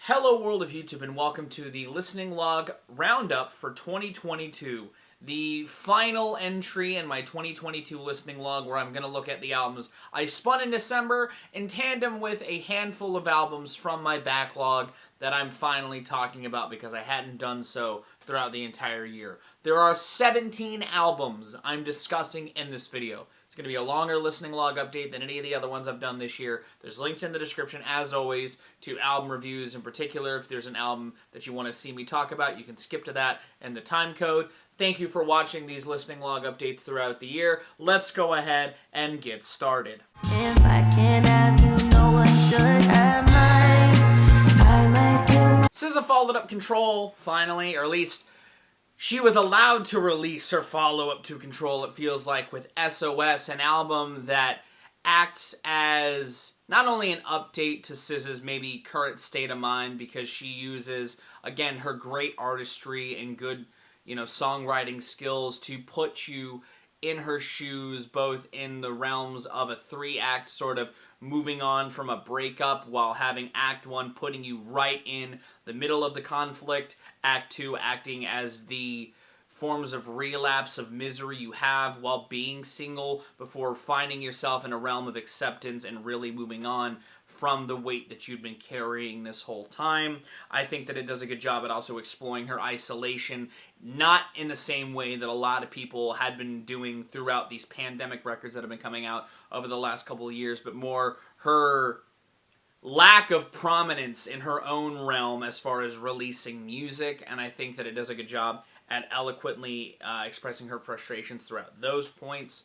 Hello world of YouTube and welcome to the listening log roundup for 2022. The final entry in my 2022 listening log where I'm going to look at the albums I spun in December in tandem with a handful of albums from my backlog that I'm finally talking about because I hadn't done so throughout the entire year. There are 17 albums I'm discussing in this video. It's going to be a longer listening log update than any of the other ones I've done this year. There's links in the description, as always, to album reviews in particular. If there's an album that you want to see me talk about, you can skip to that and the time code. Thank you for watching these listening log updates throughout the year. Let's go ahead and get started. If I can't have you, no one should have mine. I might do. SZA followed up Control, finally, or at least she was allowed to release her follow-up to Control, it feels like, with SOS, an album that acts as not only an update to SZA's maybe current state of mind, because she uses, again, her great artistry and good, songwriting skills to put you in her shoes, both in the realms of a three-act sort of moving on from a breakup while having Act 1 putting you right in the middle of the conflict, Act 2 acting as the forms of relapse of misery you have while being single before finding yourself in a realm of acceptance and really moving on from the weight that you've been carrying this whole time. I think that it does a good job at also exploring her isolation, not in the same way that a lot of people had been doing throughout these pandemic records that have been coming out over the last couple of years, but more her lack of prominence in her own realm as far as releasing music, and I think that it does a good job at eloquently expressing her frustrations throughout those points,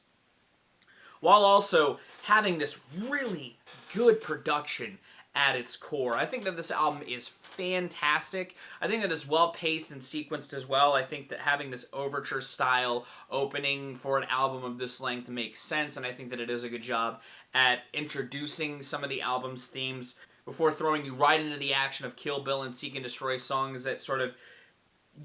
while also having this really good production at its core. I think that this album is fantastic. I think that it's well-paced and sequenced as well. I think that having this overture-style opening for an album of this length makes sense, and I think that it does a good job at introducing some of the album's themes before throwing you right into the action of Kill Bill and Seek and Destroy, songs that sort of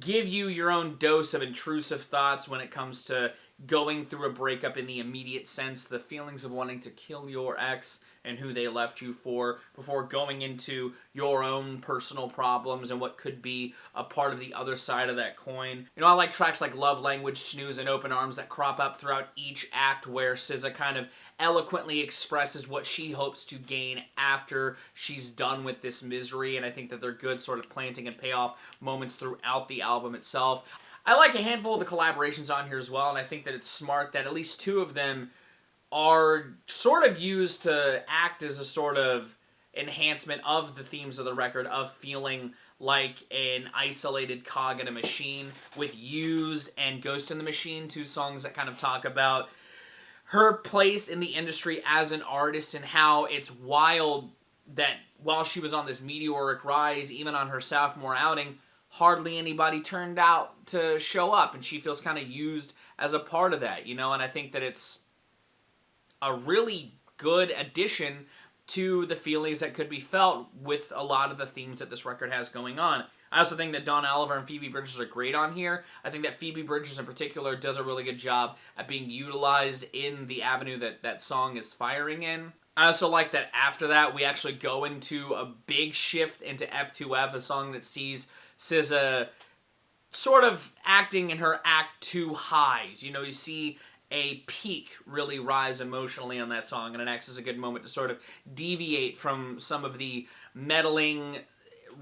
give you your own dose of intrusive thoughts when it comes to going through a breakup in the immediate sense, the feelings of wanting to kill your ex and who they left you for, before going into your own personal problems and what could be a part of the other side of that coin. I like tracks like Love Language, Snooze, and Open Arms that crop up throughout each act where SZA kind of eloquently expresses what she hopes to gain after she's done with this misery, and I think that they're good sort of planting and payoff moments throughout the album itself. I like a handful of the collaborations on here as well, and I think that it's smart that at least two of them are sort of used to act as a sort of enhancement of the themes of the record, of feeling like an isolated cog in a machine, with Used and Ghost in the Machine, two songs that kind of talk about her place in the industry as an artist and how it's wild that while she was on this meteoric rise, even on her sophomore outing, hardly anybody turned out to show up, and she feels kind of used as a part of that, and I think that it's a really good addition to the feelings that could be felt with a lot of the themes that this record has going on. I also think that Don Oliver and Phoebe Bridgers are great on here. I think that Phoebe Bridgers in particular does a really good job at being utilized in the avenue that that song is firing in. I also like that after that we actually go into a big shift into F2F, a song that sees SZA sort of acting in her Act 2 highs. You see a peak really rise emotionally on that song, and it acts as a good moment to sort of deviate from some of the meddling,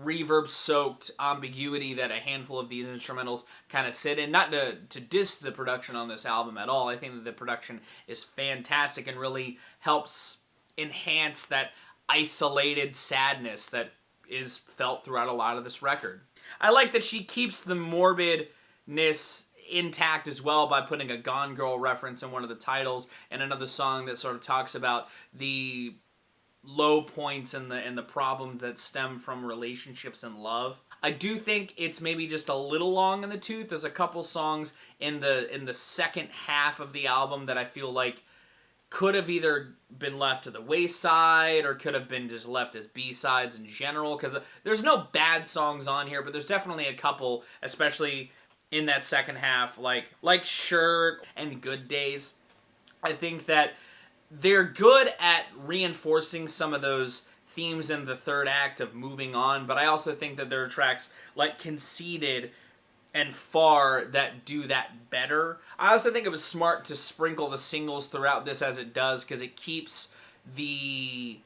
reverb-soaked ambiguity that a handful of these instrumentals kind of sit in. Not to diss the production on this album at all. I think that the production is fantastic and really helps enhance that isolated sadness that is felt throughout a lot of this record. I like that she keeps the morbidness intact as well by putting a Gone Girl reference in one of the titles and another song that sort of talks about the low points and the problems that stem from relationships and love. I do think it's maybe just a little long in the tooth. There's a couple songs in the second half of the album that I feel like could have either been left to the wayside or could have been just left as B-sides in general, because there's no bad songs on here, but there's definitely a couple, especially in that second half, like Shirt and Good Days. I think that they're good at reinforcing some of those themes in the third act of moving on, but I also think that there are tracks like Conceited and Far that do that better. I also think it was smart to sprinkle the singles throughout this as it does, because it keeps the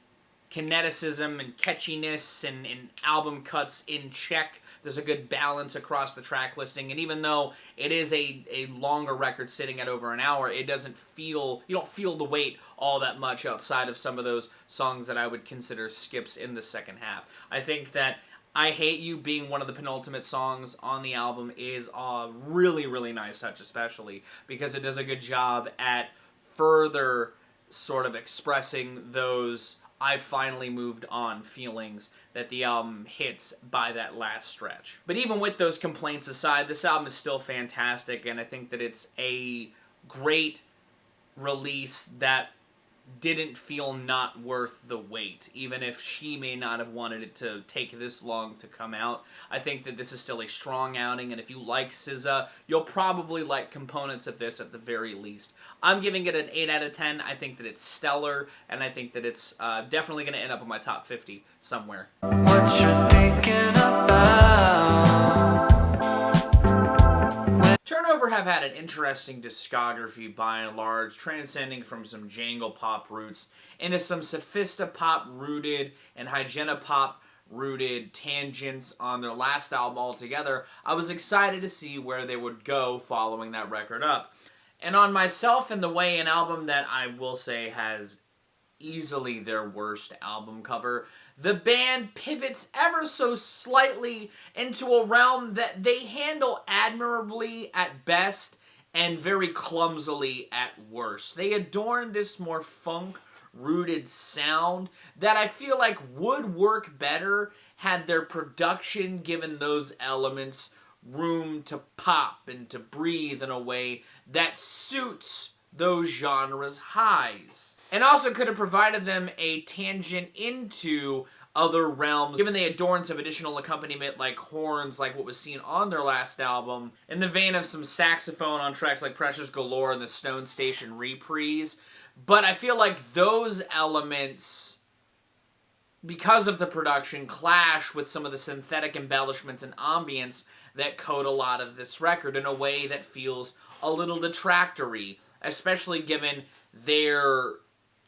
kineticism and catchiness and album cuts in check. There's a good balance across the track listing, and even though it is a longer record sitting at over an hour, it doesn't feel, you don't feel the weight all that much outside of some of those songs that I would consider skips in the second half. I think that I Hate You being one of the penultimate songs on the album is a really, really nice touch, especially because it does a good job at further sort of expressing those I finally moved on feelings that the album hits by that last stretch. But even with those complaints aside, this album is still fantastic, and I think that it's a great release that didn't feel not worth the wait, even if she may not have wanted it to take this long to come out. I think that this is still a strong outing, and if you like SZA, you'll probably like components of this at the very least. I'm giving it an 8 out of 10. I think that it's stellar, and I think that it's definitely going to end up in my top 50 somewhere. What you're thinking about? Turnover have had an interesting discography by and large, transcending from some jangle pop roots into some sophistopop rooted and hygienopop rooted tangents on their last album altogether. I was excited to see where they would go following that record up. And on Myself and the Way, an album that I will say has easily their worst album cover, the band pivots ever so slightly into a realm that they handle admirably at best and very clumsily at worst. They adorn this more funk-rooted sound that I feel like would work better had their production given those elements room to pop and to breathe in a way that suits those genres' highs. And also could have provided them a tangent into other realms, given they adorn some additional accompaniment like horns, like what was seen on their last album, in the vein of some saxophone on tracks like Precious Galore and the Stone Station Reprise. But I feel like those elements, because of the production, clash with some of the synthetic embellishments and ambience that code a lot of this record in a way that feels a little detractory, especially given their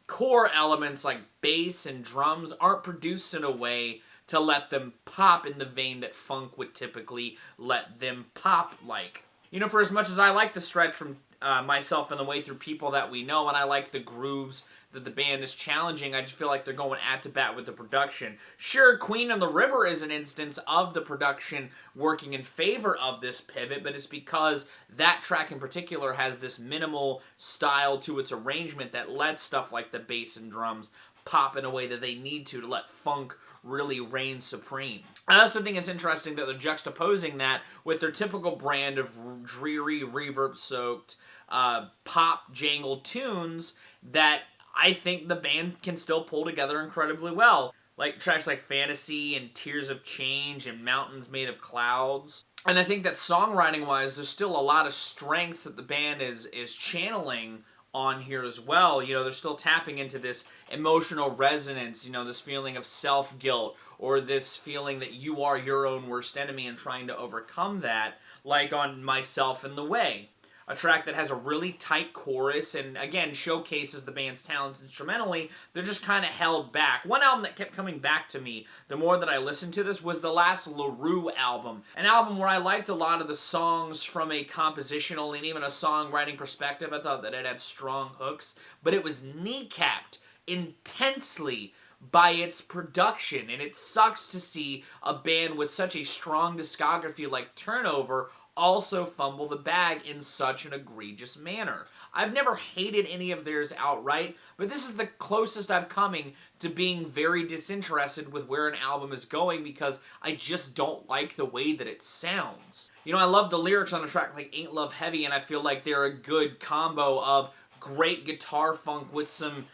core elements like bass and drums aren't produced in a way to let them pop in the vein that funk would typically let them pop like. You know, for as much as I like the stretch from Myself and the Way through People That We Know, and I like the grooves that the band is challenging, I just feel like they're going at to bat with the production. Sure, Queen of the River is an instance of the production working in favor of this pivot, but it's because that track in particular has this minimal style to its arrangement that lets stuff like the bass and drums pop in a way that they need to let funk really reign supreme. I also think it's interesting that they're juxtaposing that with their typical brand of dreary, reverb-soaked, pop jangle tunes that I think the band can still pull together incredibly well. Like tracks like Fantasy and Tears of Change and Mountains Made of Clouds. And I think that songwriting-wise, there's still a lot of strengths that the band is channeling on here as well. You know, they're still tapping into this emotional resonance, you know, this feeling of self-guilt, or this feeling that you are your own worst enemy and trying to overcome that, like on Myself and the Way. A track that has a really tight chorus and, again, showcases the band's talents instrumentally. They're just kind of held back. One album that kept coming back to me the more that I listened to this was the last LaRue album. An album where I liked a lot of the songs from a compositional and even a songwriting perspective. I thought that it had strong hooks, but it was kneecapped intensely by its production, and it sucks to see a band with such a strong discography like Turnover also fumble the bag in such an egregious manner. I've never hated any of theirs outright, but this is the closest I've coming to being very disinterested with where an album is going because I just don't like the way that it sounds. You know, I love the lyrics on a track like Ain't Love Heavy, and I feel like they're a good combo of great guitar funk with some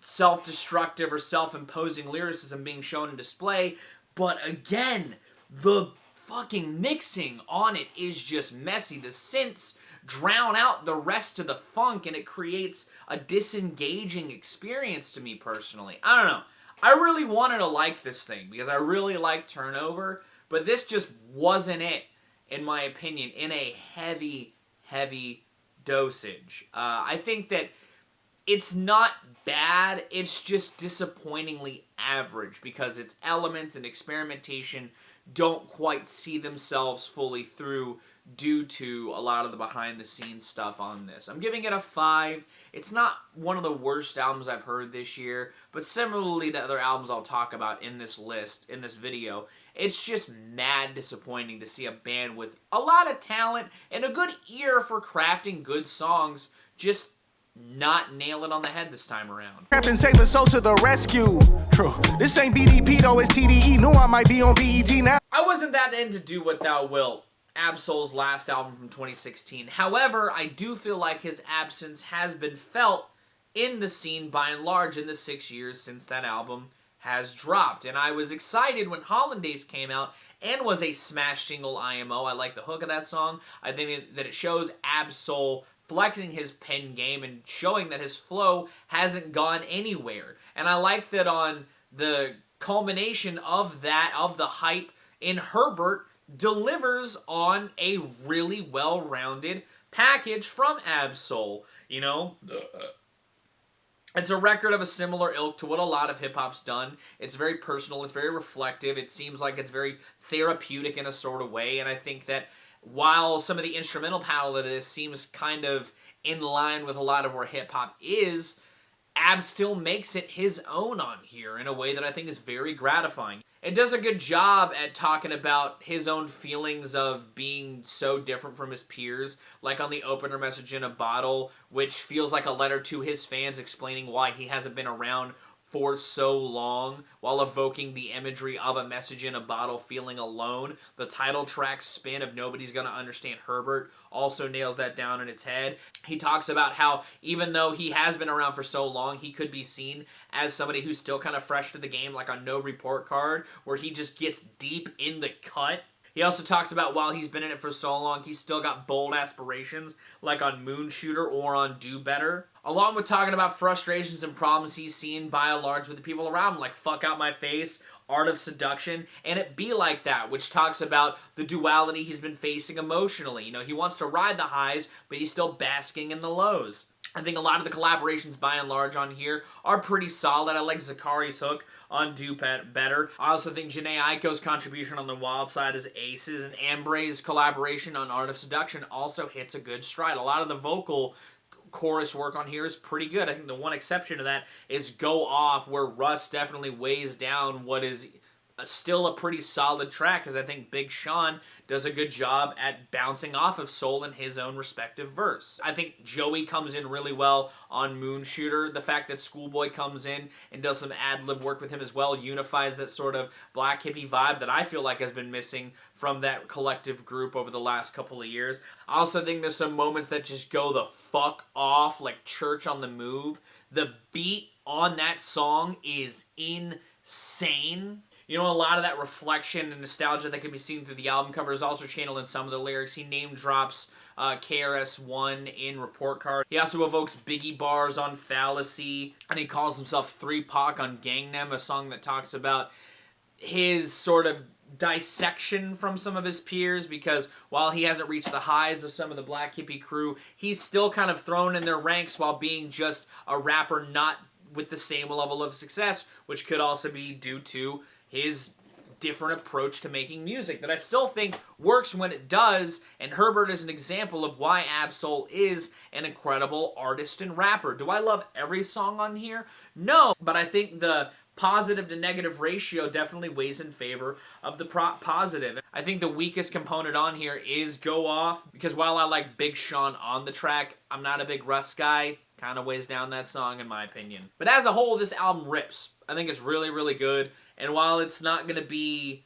self-destructive or self-imposing lyricism being shown in display, but again, the fucking mixing on it is just messy. The synths drown out the rest of the funk, and it creates a disengaging experience to me personally. I don't know. I really wanted to like this thing because I really like Turnover, but this just wasn't it, in my opinion, in a heavy, heavy dosage. I think that it's not bad, it's just disappointingly average because its elements and experimentation don't quite see themselves fully through due to a lot of the behind-the-scenes stuff on this. I'm giving it a 5. It's not one of the worst albums I've heard this year, but similarly to other albums I'll talk about in this list, in this video, it's just mad disappointing to see a band with a lot of talent and a good ear for crafting good songs just not nail it on the head this time around. Captain Saber Soul to the rescue. True. This ain't BDP though, it's TDE. Knew I might be on BET now. I wasn't that into Do What Thou Wilt, Ab-Soul's last album from 2016. However, I do feel like his absence has been felt in the scene by and large in the 6 years since that album has dropped. And I was excited when Hollandaise came out and was a smash single IMO. I like the hook of that song. I think that it shows Ab-Soul flexing his pen game and showing that his flow hasn't gone anywhere. And I like that on the culmination of that, of the hype in Herbert, delivers on a really well-rounded package from Ab-Soul. You know? It's a record of a similar ilk to what a lot of hip-hop's done. It's very personal, it's very reflective, it seems like it's very therapeutic in a sort of way, and I think that while some of the instrumental palette of this seems kind of in line with a lot of where hip-hop is, Ab still makes it his own on here in a way that I think is very gratifying. It does a good job at talking about his own feelings of being so different from his peers, like on the opener message in a bottle, which feels like a letter to his fans explaining why he hasn't been around for so long, while evoking the imagery of a message in a bottle feeling alone. The title track's spin of Nobody's Gonna Understand Herbert also nails that down in its head. He talks about how even though he has been around for so long, he could be seen as somebody who's still kind of fresh to the game, like on No Report Card, where he just gets deep in the cut. He also talks about while he's been in it for so long, he's still got bold aspirations, like on Moonshooter or on Do Better. Along with talking about frustrations and problems he's seen by and large with the people around him, like Fuck Out My Face, Art of Seduction, and It Be Like That, which talks about the duality he's been facing emotionally. You know, he wants to ride the highs, but he's still basking in the lows. I think a lot of the collaborations by and large on here are pretty solid. I like Zakari's hook on Do Better. I also think Jhené Aiko's contribution on The Wild Side is aces, and Ambray's collaboration on Art of Seduction also hits a good stride. A lot of the vocal chorus work on here is pretty good. I think the one exception to that is Go Off, where Russ definitely weighs down what is still a pretty solid track, because I think Big Sean does a good job at bouncing off of Soul in his own respective verse. I think Joey comes in really well on Moonshooter. The fact that Schoolboy comes in and does some ad-lib work with him as well unifies that sort of black hippie vibe that I feel like has been missing from that collective group over the last couple of years. I also think there's some moments that just go the fuck off, like Church on the Move. The beat on that song is insane. You know, a lot of that reflection and nostalgia that can be seen through the album cover is also channeled in some of the lyrics. He name drops KRS-One in Report Card. He also evokes Biggie bars on Fallacy, and he calls himself 3 Pac on Gangnam, a song that talks about his sort of dissection from some of his peers, because while he hasn't reached the highs of some of the black hippie crew, he's still kind of thrown in their ranks while being just a rapper not with the same level of success, which could also be due to his different approach to making music that I still think works when it does, and Herbert is an example of why Ab-Soul is an incredible artist and rapper. Do I love every song on here? No, but I think the positive to negative ratio definitely weighs in favor of the positive. I think the weakest component on here is Go Off, because while I like Big Sean on the track, I'm not a big Russ guy. Kind of weighs down that song in my opinion. But as a whole, this album rips. I think it's really, really good. And while it's not going to be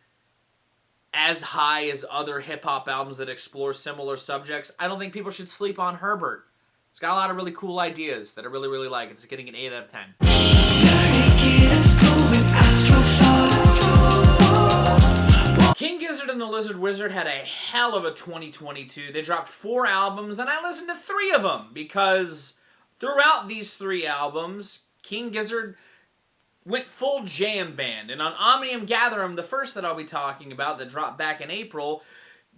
as high as other hip-hop albums that explore similar subjects, I don't think people should sleep on Herbert. It's got a lot of really cool ideas that I really, really like. It's getting an 8 out of 10. King Gizzard and the Lizard Wizard had a hell of a 2022. They dropped 4 albums, and I listened to 3 of them, because throughout these 3 albums, King Gizzard went full jam band. And on Omnium Gatherum, the first that I'll be talking about that dropped back in April,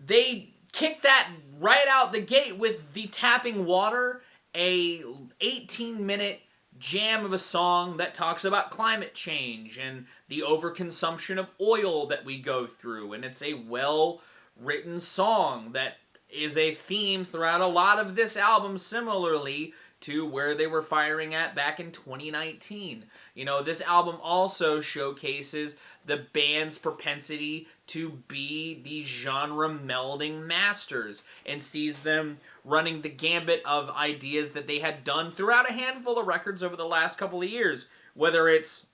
they kicked that right out the gate with the Tapping Water, a 18-minute jam of a song that talks about climate change and the overconsumption of oil that we go through. And it's a well-written song that is a theme throughout a lot of this album, similarly to where they were firing at back in 2019. You know, this album also showcases the band's propensity to be the genre-melding masters and sees them running the gambit of ideas that they had done throughout a handful of records over the last couple of years. Whether it's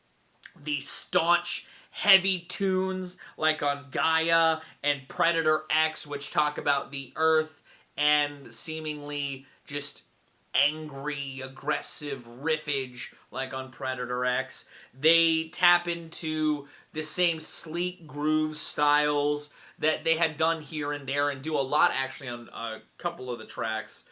the staunch, heavy tunes like on Gaia and Predator X, which talk about the Earth and seemingly just angry, aggressive riffage like on Predator X. They tap into the same sleek groove styles that they had done here and there, and do a lot actually on a couple of the tracks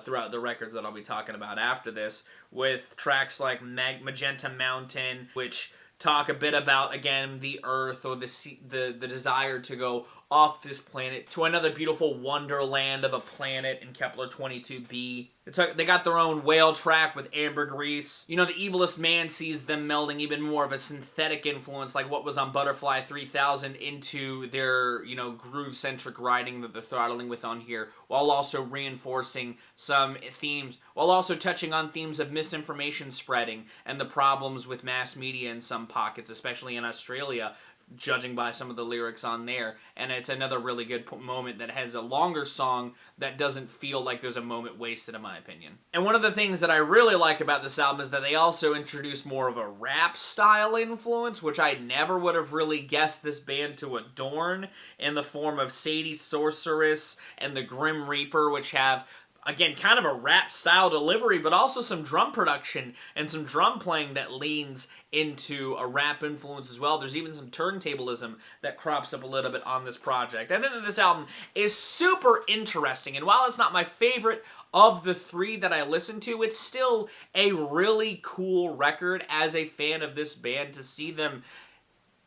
throughout the records that I'll be talking about after this, with tracks like Magenta Mountain, which talk a bit about, again, the Earth, or the desire to go off this planet to another beautiful wonderland of a planet in Kepler 22b. They got their own whale track with Ambergris. You know, the Evilest Man sees them melding even more of a synthetic influence like what was on Butterfly 3000 into their, you know, groove-centric writing that they're throttling with on here, while also reinforcing some themes, while also touching on themes of misinformation spreading and the problems with mass media in some pockets, especially in Australia, judging by some of the lyrics on there. And it's another really good moment that has a longer song that doesn't feel like there's a moment wasted, in my opinion. And one of the things that I really like about this album is that they also introduce more of a rap style influence, which I never would have really guessed this band to adorn, in the form of Sadie Sorceress and the Grim Reaper, which have, again, kind of a rap style delivery, but also some drum production and some drum playing that leans into a rap influence as well. There's even some turntablism that crops up a little bit on this project. I think that this album is super interesting, and while it's not my favorite of the three that I listen to, it's still a really cool record as a fan of this band, to see them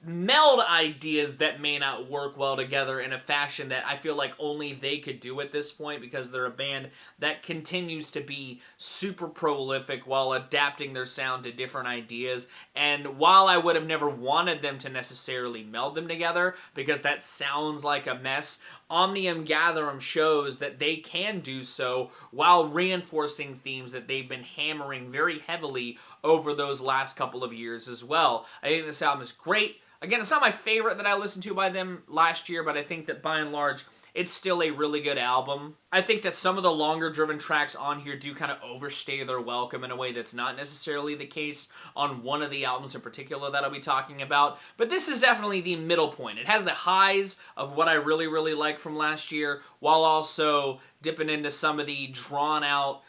meld ideas that may not work well together in a fashion that I feel like only they could do at this point, because they're a band that continues to be super prolific while adapting their sound to different ideas. And while I would have never wanted them to necessarily meld them together, because that sounds like a mess, Omnium Gatherum shows that they can do so while reinforcing themes that they've been hammering very heavily over those last couple of years as well. I think this album is great. Again, it's not my favorite that I listened to by them last year, but I think that by and large, it's still a really good album. I think that some of the longer driven tracks on here do kind of overstay their welcome in a way that's not necessarily the case on one of the albums in particular that I'll be talking about. But this is definitely the middle point. It has the highs of what I really, really like from last year, while also dipping into some of the drawn out,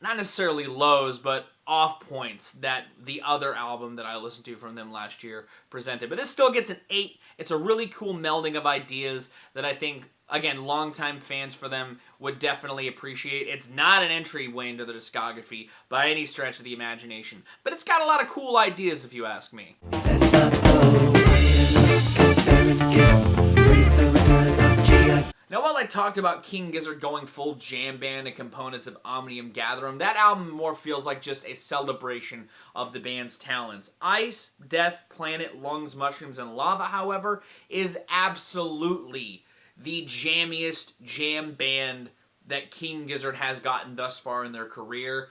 not necessarily lows, but off points that the other album that I listened to from them last year presented. But this still gets an 8. It's a really cool melding of ideas that I think, again, longtime fans for them would definitely appreciate. It's not an entryway into their discography by any stretch of the imagination, but it's got a lot of cool ideas, if you ask me. Now, while I talked about King Gizzard going full jam band and components of Omnium Gatherum, that album more feels like just a celebration of the band's talents. Ice, Death, Planet, Lungs, Mushrooms, and Lava, however, is absolutely the jammiest jam band that King Gizzard has gotten thus far in their career,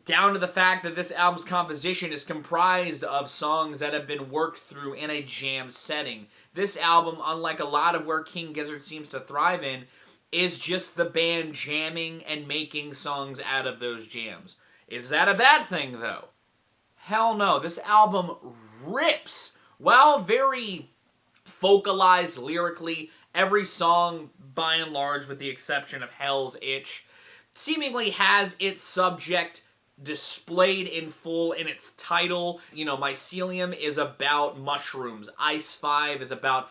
down to the fact that this album's composition is comprised of songs that have been worked through in a jam setting. This album, unlike a lot of where King Gizzard seems to thrive in, is just the band jamming and making songs out of those jams. Is that a bad thing, though? Hell no. This album rips. While very focalized lyrically, every song, by and large, with the exception of Hell's Itch, seemingly has its subject displayed in full in its title. You know, Mycelium is about mushrooms. Ice 5 is about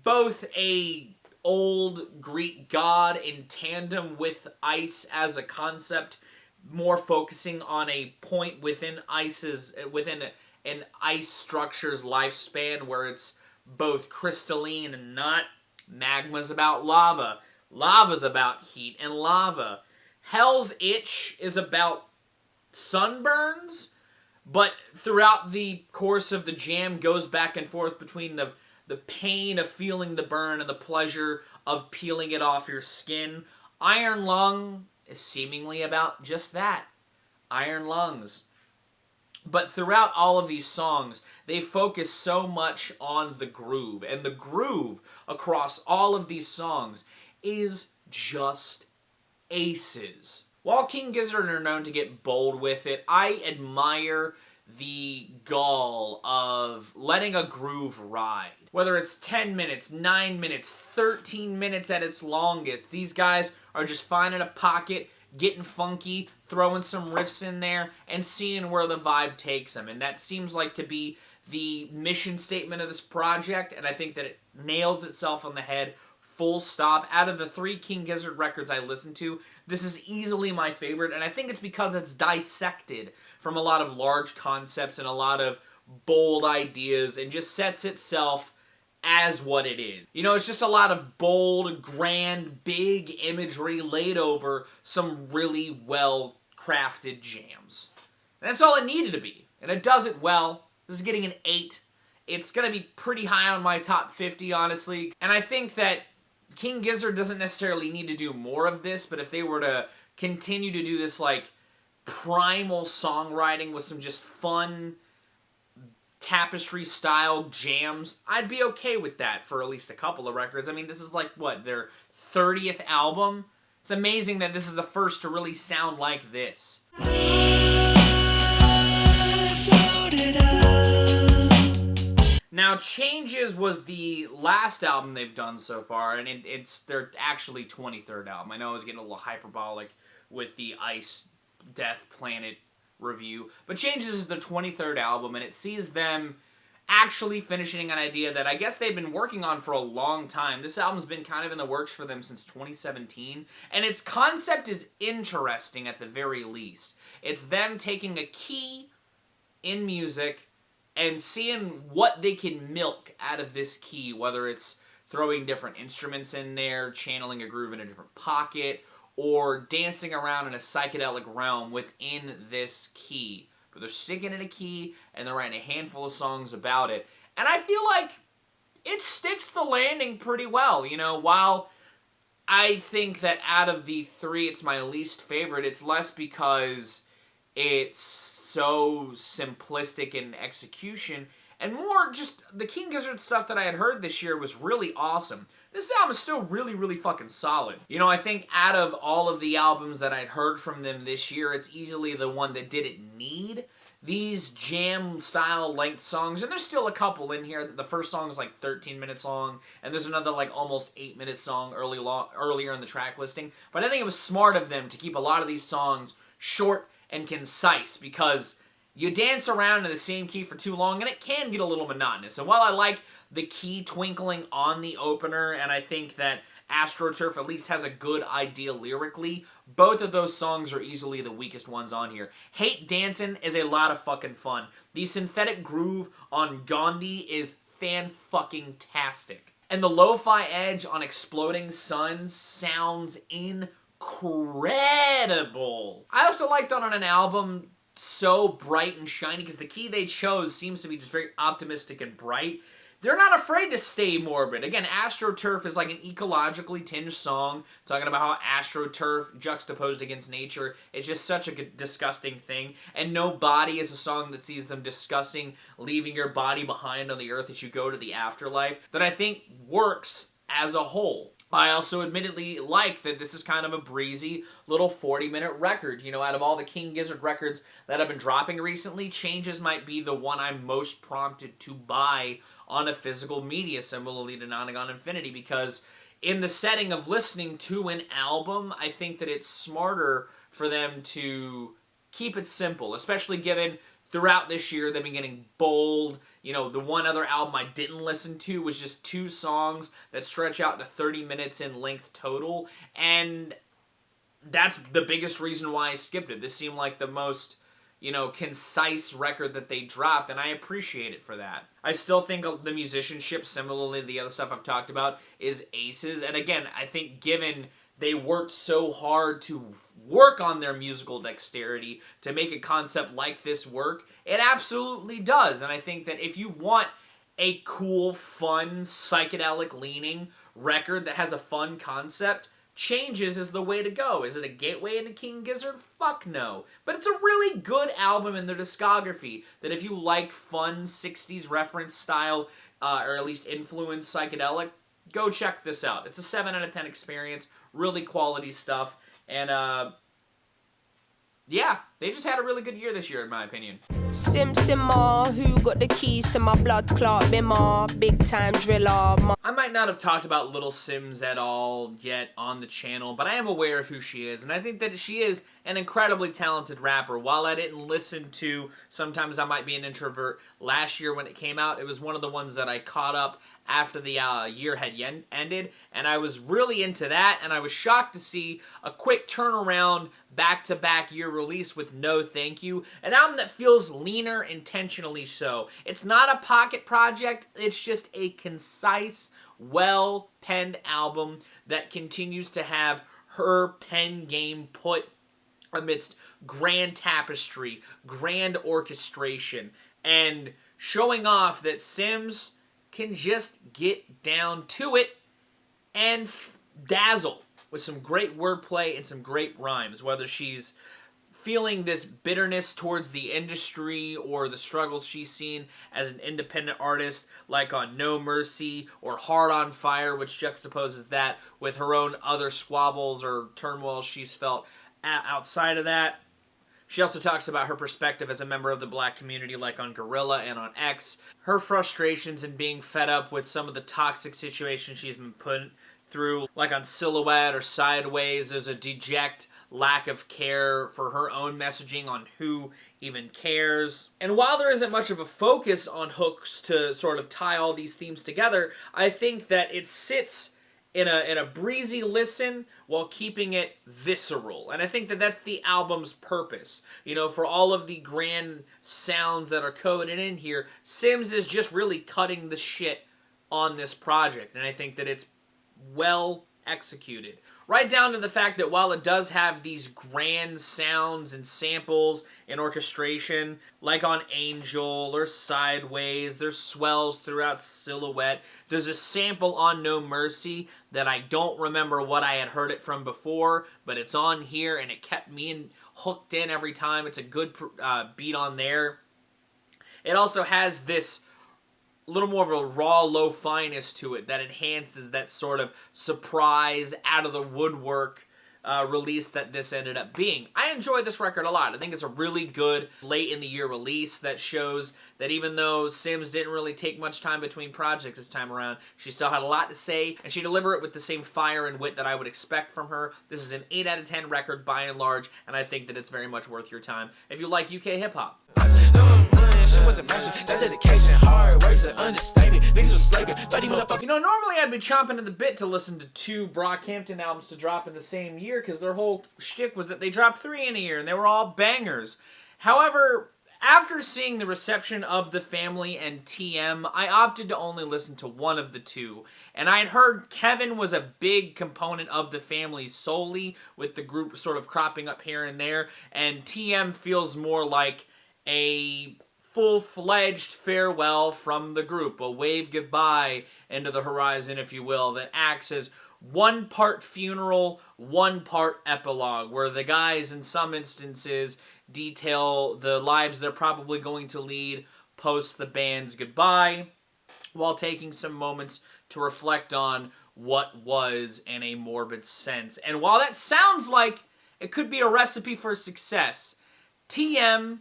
both a old Greek god in tandem with ice as a concept, more focusing on a point within an ice structure's lifespan where it's both crystalline and not. Magma's about lava. Lava's about heat and lava. Hell's Itch is about sunburns, but throughout the course of the jam goes back and forth between the pain of feeling the burn and the pleasure of peeling it off your skin. Iron Lung is seemingly about just that. Iron lungs. But throughout all of these songs, they focus so much on the groove. And the groove across all of these songs is just aces. While King Gizzard are known to get bold with it, I admire the gall of letting a groove ride. Whether it's 10 minutes, 9 minutes, 13 minutes at its longest, these guys are just finding a pocket, getting funky, throwing some riffs in there, and seeing where the vibe takes them. And that seems like to be the mission statement of this project, and I think that it nails itself on the head, full stop. Out of the 3 King Gizzard records I listened to, this is easily my favorite, and I think it's because it's dissected from a lot of large concepts and a lot of bold ideas, and just sets itself as what it is. You know, it's just a lot of bold, grand, big imagery laid over some really well-crafted jams. And that's all it needed to be. And it does it well. This is getting an 8. It's going to be pretty high on my top 50, honestly. And I think that King Gizzard doesn't necessarily need to do more of this, but if they were to continue to do this, like, primal songwriting with some just fun tapestry-style jams, I'd be okay with that for at least a couple of records. I mean, this is like, what, their 30th album? It's amazing that this is the first to really sound like this. Now, Changes was the last album they've done so far, and it's their actually 23rd album. I know I was getting a little hyperbolic with the Ice Death Planet review, but Changes is their 23rd album, and it sees them actually finishing an idea that I guess they've been working on for a long time. This album's been kind of in the works for them since 2017, and its concept is interesting at the very least. It's them taking a key in music and seeing what they can milk out of this key, whether it's throwing different instruments in there, channeling a groove in a different pocket, or dancing around in a psychedelic realm within this key. But they're sticking in a key, and they're writing a handful of songs about it. And I feel like it sticks the landing pretty well. You know, while I think that out of the 3, it's my least favorite, it's less because it's so simplistic in execution, and more just the King Gizzard stuff that I had heard this year was really awesome. This album is still really, really fucking solid. You know, I think out of all of the albums that I'd heard from them this year, it's easily the one that didn't need these jam-style length songs. And there's still a couple in here. The first song is like 13 minutes long, and there's another like almost 8-minute song earlier in the track listing. But I think it was smart of them to keep a lot of these songs short and concise, because you dance around in the same key for too long, and it can get a little monotonous. And while I like the key twinkling on the opener, and I think that AstroTurf at least has a good idea lyrically, both of those songs are easily the weakest ones on here. Hate Dancin' is a lot of fucking fun. The synthetic groove on Gandhi is fan-fucking-tastic. And the lo-fi edge on Exploding Suns sounds incredible. I also like that on an album so bright and shiny, because the key they chose seems to be just very optimistic and bright. They're not afraid to stay morbid. Again, AstroTurf is like an ecologically tinged song, talking about how AstroTurf juxtaposed against nature is just such a disgusting thing. And No Body is a song that sees them discussing leaving your body behind on the earth as you go to the afterlife, that I think works as a whole. I also admittedly like that this is kind of a breezy little 40-minute record. You know, out of all the King Gizzard records that have been dropping recently, Changes might be the one I'm most prompted to buy on a physical media, similarly to Nonagon Infinity, because in the setting of listening to an album, I think that it's smarter for them to keep it simple, especially given throughout this year they've been getting bold. You know, the one other album I didn't listen to was just 2 songs that stretch out to 30 minutes in length total, and that's the biggest reason why I skipped it. This seemed like the most, concise record that they dropped, and I appreciate it for that. I still think the musicianship, similarly to the other stuff I've talked about, is aces. And again, I think given they worked so hard to work on their musical dexterity to make a concept like this work, it absolutely does. And I think that if you want a cool, fun, psychedelic-leaning record that has a fun concept, Changes is the way to go. Is it a gateway into King Gizzard? Fuck no. But it's a really good album in their discography that if you like fun 60s reference style, or at least influenced psychedelic, go check this out. It's a 7 out of 10 experience. Really quality stuff. And, yeah, they just had a really good year this year, in my opinion. Simma, who got the keys to my blood clot bimmer, big time driller. I might not have talked about Little Simz at all yet on the channel, but I am aware of who she is, and I think that she is an incredibly talented rapper. While I didn't listen to Sometimes I Might Be an Introvert last year when it came out, it was one of the ones that I caught up after the year had ended, and I was really into that, and I was shocked to see a quick turnaround back-to-back year release with No Thank You, an album that feels leaner intentionally so. It's not a pocket project, it's just a concise, well-penned album that continues to have her pen game put amidst grand tapestry, grand orchestration, and showing off that Simz can just get down to it and dazzle with some great wordplay and some great rhymes, whether she's feeling this bitterness towards the industry or the struggles she's seen as an independent artist, like on No Mercy or Heart on Fire, which juxtaposes that with her own other squabbles or turmoil she's felt outside of that. She also talks about her perspective as a member of the black community, like on Gorilla and on X, her frustrations and being fed up with some of the toxic situations she's been put through, like on Silhouette or Sideways. There's a deject lack of care for her own messaging on who even cares. And while there isn't much of a focus on hooks to sort of tie all these themes together, I think that it sits in a breezy listen while keeping it visceral. And I think that that's the album's purpose. You know, for all of the grand sounds that are coded in here, Simz is just really cutting the shit on this project. And I think that it's well executed. Right down to the fact that while it does have these grand sounds and samples and orchestration, like on Angel or Sideways, there's swells throughout Silhouette. There's a sample on No Mercy that I don't remember what I had heard it from before, but it's on here and it kept me hooked in every time. It's a good beat on there. It also has this little more of a raw lo-fi-ness to it that enhances that sort of surprise, out-of-the-woodwork release that this ended up being. I enjoy this record a lot. I think it's a really good late-in-the-year release that shows that even though Simz didn't really take much time between projects this time around, she still had a lot to say, and she delivered it with the same fire and wit that I would expect from her. This is an 8 out of 10 record by and large, and I think that it's very much worth your time if you like UK hip-hop. You know, normally I'd be chomping at the bit to listen to 2 Brockhampton albums to drop in the same year, because their whole shtick was that they dropped 3 in a year, and they were all bangers. However, after seeing the reception of The Family and TM, I opted to only listen to one of the 2. And I had heard Kevin was a big component of The Family solely, with the group sort of cropping up here and there, and TM feels more like a full-fledged farewell from the group, a wave goodbye into the horizon, if you will, that acts as one part funeral, one part epilogue, where the guys, in some instances, detail the lives they're probably going to lead post the band's goodbye, while taking some moments to reflect on what was in a morbid sense. And while that sounds like it could be a recipe for success, TM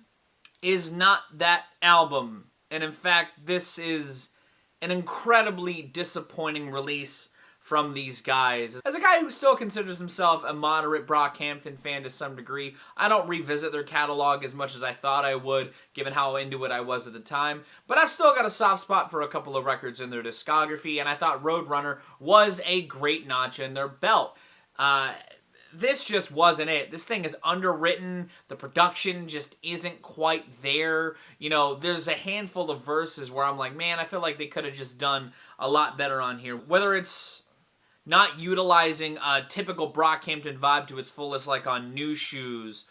is not that album. And in fact, this is an incredibly disappointing release from these guys. As a guy who still considers himself a moderate Brockhampton fan to some degree, I don't revisit their catalog as much as I thought I would, given how into it I was at the time. But I've still got a soft spot for a couple of records in their discography, and I thought Roadrunner was a great notch in their belt. this just wasn't it. This thing is underwritten. The production just isn't quite there. You know, there's a handful of verses where I'm like, man, I feel like they could have just done a lot better on here. Whether it's not utilizing a typical Brockhampton vibe to its fullest, like on New Shoes,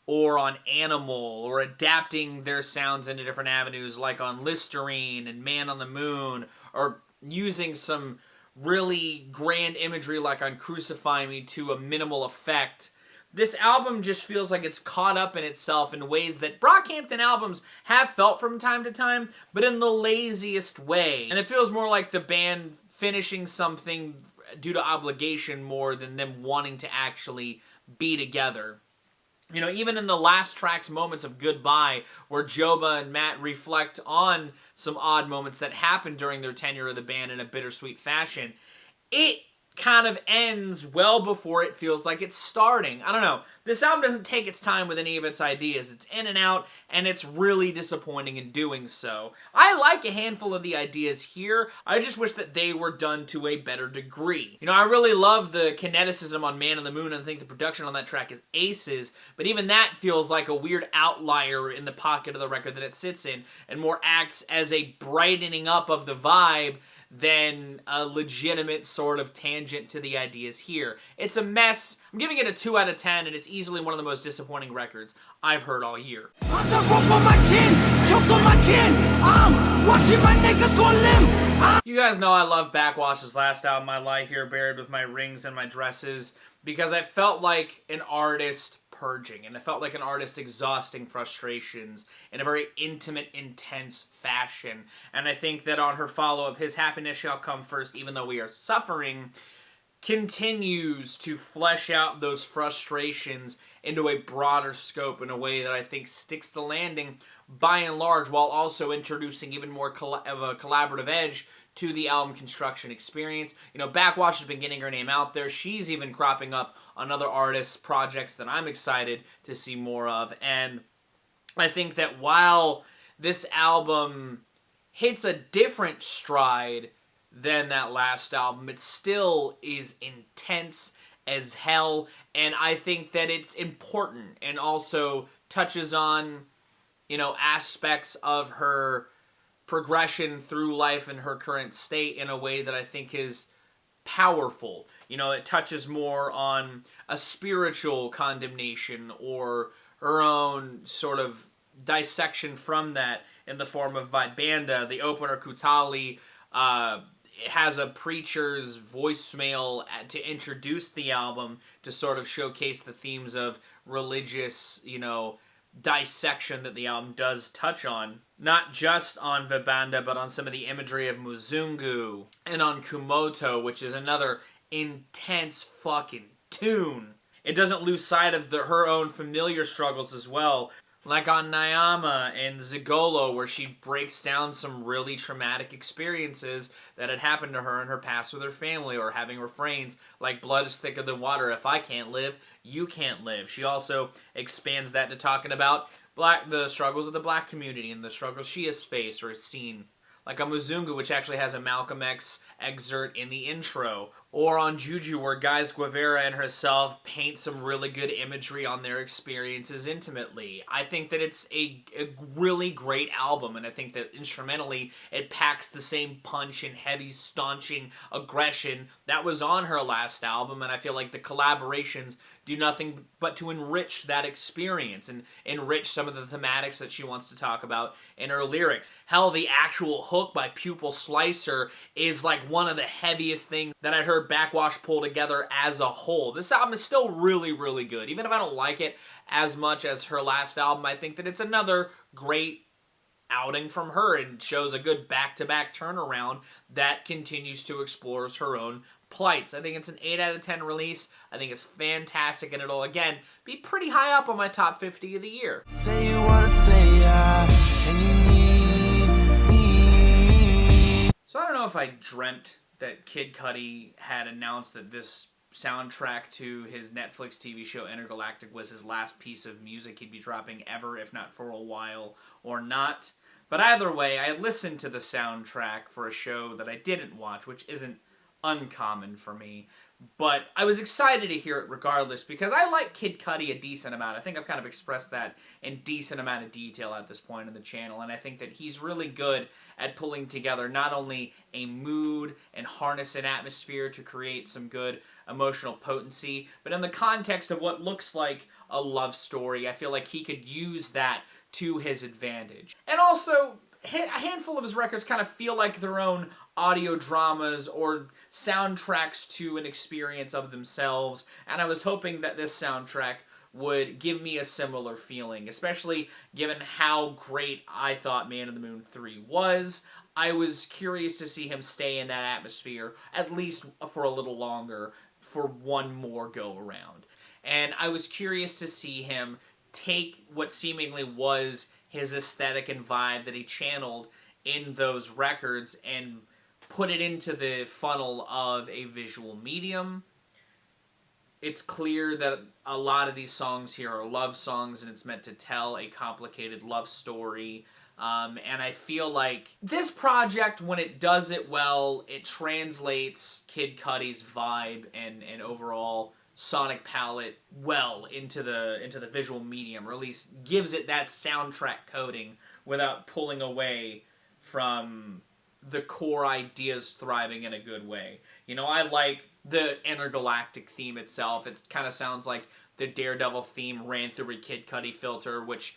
or on Animal, or adapting their sounds into different avenues, like on Listerine and Man on the Moon, or using some really grand imagery like on Crucify Me to a minimal effect. This album just feels like it's caught up in itself in ways that Brockhampton albums have felt from time to time, but in the laziest way. And it feels more like the band finishing something due to obligation more than them wanting to actually be together. You know, even in the last track's moments of Goodbye, where Joba and Matt reflect on some odd moments that happened during their tenure of the band in a bittersweet fashion, it kind of ends well before it feels like it's starting. I don't know. This album doesn't take its time with any of its ideas. It's in and out, and it's really disappointing in doing so. I like a handful of the ideas here. I just wish that they were done to a better degree. You know, I really love the kineticism on Man on the Moon, and I think the production on that track is aces, but even that feels like a weird outlier in the pocket of the record that it sits in, and more acts as a brightening up of the vibe than a legitimate sort of tangent to the ideas here. It's a mess. I'm giving it a 2 out of 10, and it's easily one of the most disappointing records I've heard all year. You guys know I love BackxWash's last album, I Lie Here Buried With My Rings and My Dresses, because I felt like an artist purging, and it felt like an artist exhausting frustrations in a very intimate, intense fashion. And I think that on her follow-up, His Happiness Shall Come First, Even Though We Are Suffering, continues to flesh out those frustrations into a broader scope in a way that I think sticks the landing by and large, while also introducing even more of a collaborative edge to the album construction experience. You know, BackxWash has been getting her name out there. She's even cropping up on other artists' projects that I'm excited to see more of. And I think that while this album hits a different stride than that last album, it still is intense as hell. And I think that it's important and also touches on, you know, aspects of her progression through life and her current state in a way that I think is powerful. You know, it touches more on a spiritual condemnation or her own sort of dissection from that in the form of Vibanda. The opener, Kutali, has a preacher's voicemail to introduce the album to sort of showcase the themes of religious, you know, dissection that the album does touch on. Not just on Vibanda, but on some of the imagery of Muzungu and on Kumoto, which is another intense fucking tune. It doesn't lose sight of her own familiar struggles as well, like on Nyama and Zigolo, where she breaks down some really traumatic experiences that had happened to her in her past with her family, or having refrains like "blood is thicker than water, if I can't live, you can't live." She also expands that to talking about the struggles of the black community and the struggles she has faced or has seen. Like on Muzungu, which actually has a Malcolm X excerpt in the intro. Or on Juju, where Guys Guevara and herself paint some really good imagery on their experiences intimately. I think that it's a really great album, and I think that instrumentally it packs the same punch and heavy, staunching aggression that was on her last album, and I feel like the collaborations do nothing but to enrich that experience and enrich some of the thematics that she wants to talk about in her lyrics. Hell, the actual hook by Pupil Slicer is like one of the heaviest things that I heard BackxWash pull together as a whole. This album is still really, really good. Even if I don't like it as much as her last album, I think that it's another great outing from her and shows a good back-to-back turnaround that continues to explore her own plights. I think it's an 8 out of 10 release. I think it's fantastic, and it'll, again, be pretty high up on my top 50 of the year. Say you wanna say and you need me. So I don't know if I dreamt that Kid Cudi had announced that this soundtrack to his Netflix TV show Entergalactic was his last piece of music he'd be dropping ever, if not for a while, or not. But either way, I listened to the soundtrack for a show that I didn't watch, which isn't uncommon for me. But I was excited to hear it regardless, because I like Kid Cudi a decent amount. I think I've kind of expressed that in decent amount of detail at this point in the channel, and I think that he's really good at pulling together not only a mood and harness an atmosphere to create some good emotional potency, but in the context of what looks like a love story, I feel like he could use that to his advantage. And also, a handful of his records kind of feel like their own audio dramas or soundtracks to an experience of themselves, and I was hoping that this soundtrack would give me a similar feeling, especially given how great I thought Man of the Moon 3 was. I was curious to see him stay in that atmosphere, at least for a little longer, for one more go-around. And I was curious to see him take what seemingly was his aesthetic and vibe that he channeled in those records and put it into the funnel of a visual medium. It's clear that a lot of these songs here are love songs, and it's meant to tell a complicated love story. And I feel like this project, when it does it well, it translates Kid Cudi's vibe and overall sonic palette well into the visual medium, or at least gives it that soundtrack coating without pulling away from the core ideas thriving in a good way. You know, I like the Intergalactic theme itself. It kind of sounds like the Daredevil theme ran through a Kid Cudi filter, which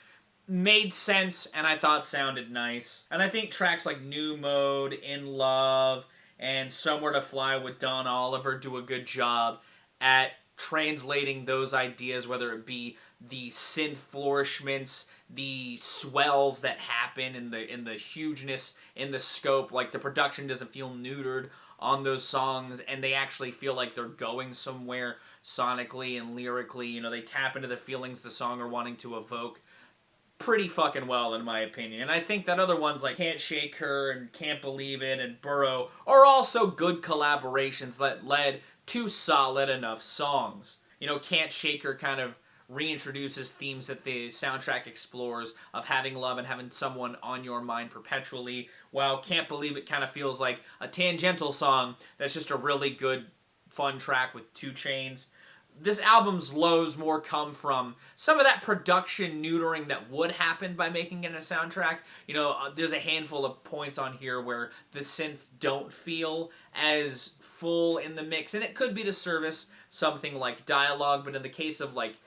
made sense and I thought sounded nice. And I think tracks like New Mode, In Love, and Somewhere to Fly with Don Oliver do a good job at translating those ideas, whether it be the synth flourishments, the swells that happen, in the hugeness, in the scope. Like, the production doesn't feel neutered on those songs, and they actually feel like they're going somewhere sonically and lyrically. You know, they tap into the feelings the song are wanting to evoke pretty fucking well, in my opinion. And I think that other ones like Can't Shake Her and Can't Believe It and Burrow are also good collaborations that led to solid enough songs. You know, Can't Shake Her kind of reintroduces themes that the soundtrack explores of having love and having someone on your mind perpetually, while Can't Believe It kind of feels like a tangential song that's just a really good, fun track with 2 Chainz. This album's lows more come from some of that production neutering that would happen by making it a soundtrack. You know, there's a handful of points on here where the synths don't feel as full in the mix, and it could be to service something like dialogue, but in the case of, like,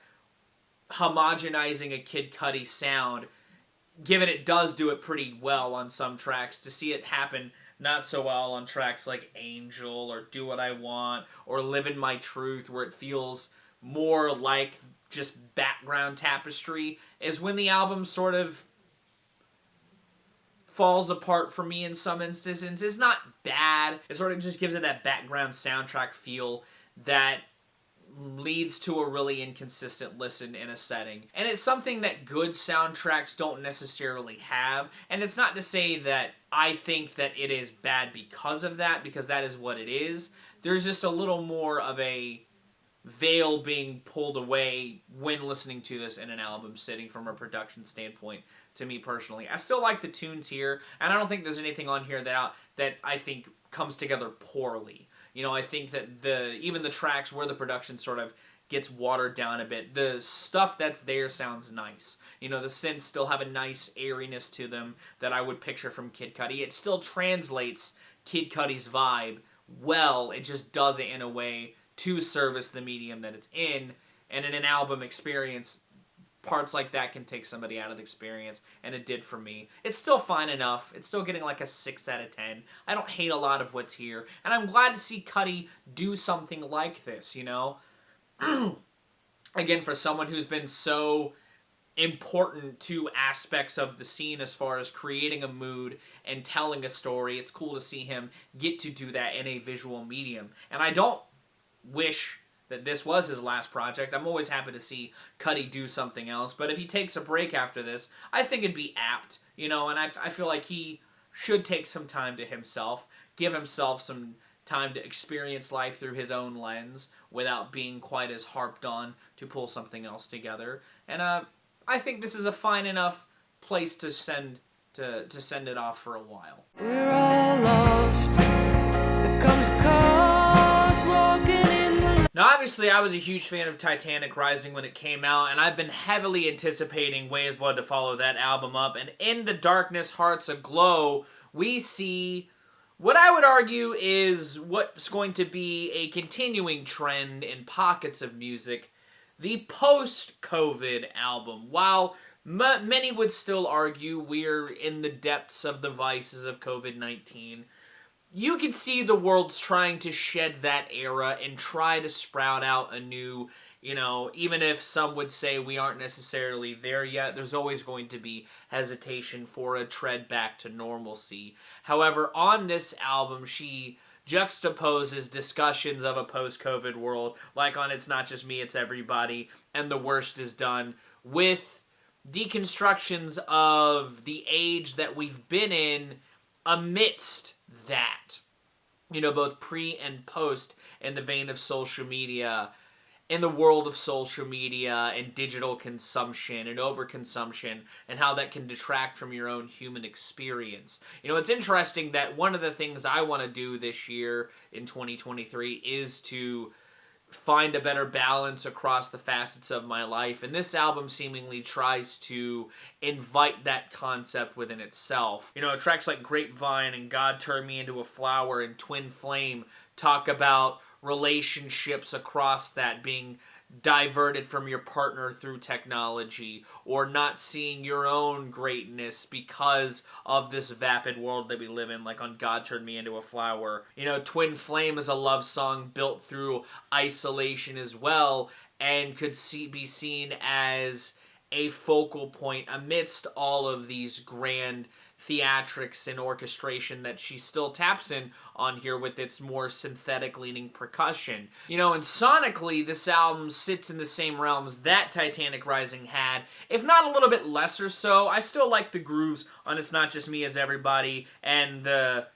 homogenizing a Kid Cudi sound, given it does do it pretty well on some tracks, to see it happen not so well on tracks like Angel or Do What I Want or Live in My Truth, where it feels more like just background tapestry, is when the album sort of falls apart for me in some instances. It's not bad. It sort of just gives it that background soundtrack feel that leads to a really inconsistent listen in a setting. And it's something that good soundtracks don't necessarily have. And it's not to say that I think that it is bad because of that, because that is what it is. There's just a little more of a veil being pulled away when listening to this in an album sitting from a production standpoint, to me personally. I still like the tunes here, and I don't think there's anything on here that I think comes together poorly. You know, I think that even the tracks where the production sort of gets watered down a bit, the stuff that's there sounds nice. You know, the synths still have a nice airiness to them that I would picture from Kid Cudi. It still translates Kid Cudi's vibe well, it just does it in a way to service the medium that it's in, and in an album experience, parts like that can take somebody out of the experience, and it did for me. It's still fine enough. It's still getting like a 6 out of 10. I don't hate a lot of what's here, and I'm glad to see Cudi do something like this, you know? Again, for someone who's been so important to aspects of the scene as far as creating a mood and telling a story, it's cool to see him get to do that in a visual medium. And I don't wish that this was his last project. I'm always happy to see Cudi do something else, but if he takes a break after this, I think it'd be apt, you know, and I feel like he should take some time to himself, give himself some time to experience life through his own lens without being quite as harped on to pull something else together. And I think this is a fine enough place to send it off for a while. We're all lost. There comes a call. Now, obviously, I was a huge fan of Titanic Rising when it came out, and I've been heavily anticipating Weyes Blood to follow that album up, and in The Darkness, Hearts Aglow, we see what I would argue is what's going to be a continuing trend in pockets of music, the post-COVID album. While many would still argue we're in the depths of the vices of COVID-19, you can see the world's trying to shed that era and try to sprout out a new, even if some would say we aren't necessarily there yet, there's always going to be hesitation for a tread back to normalcy. However, on this album, she juxtaposes discussions of a post-COVID world, like on It's Not Just Me, It's Everybody, and The Worst Is Done, with deconstructions of the age that we've been in amidst that. Both pre and post in the vein of social media, in the world of social media and digital consumption and overconsumption, and how that can detract from your own human experience. It's interesting that one of the things I want to do this year in 2023 is to find a better balance across the facets of my life, and this album seemingly tries to invite that concept within itself. Tracks like Grapevine and God Turned Me Into a Flower and Twin Flame talk about relationships across that being diverted from your partner through technology, or not seeing your own greatness because of this vapid world that we live in, like on God Turned Me Into a Flower. Twin Flame is a love song built through isolation as well, and could be seen as a focal point amidst all of these grand theatrics and orchestration that she still taps in on here with its more synthetic-leaning percussion. And sonically, this album sits in the same realms that Titanic Rising had, if not a little bit lesser so. I still like the grooves on It's Not Just Me, It's Everybody, and the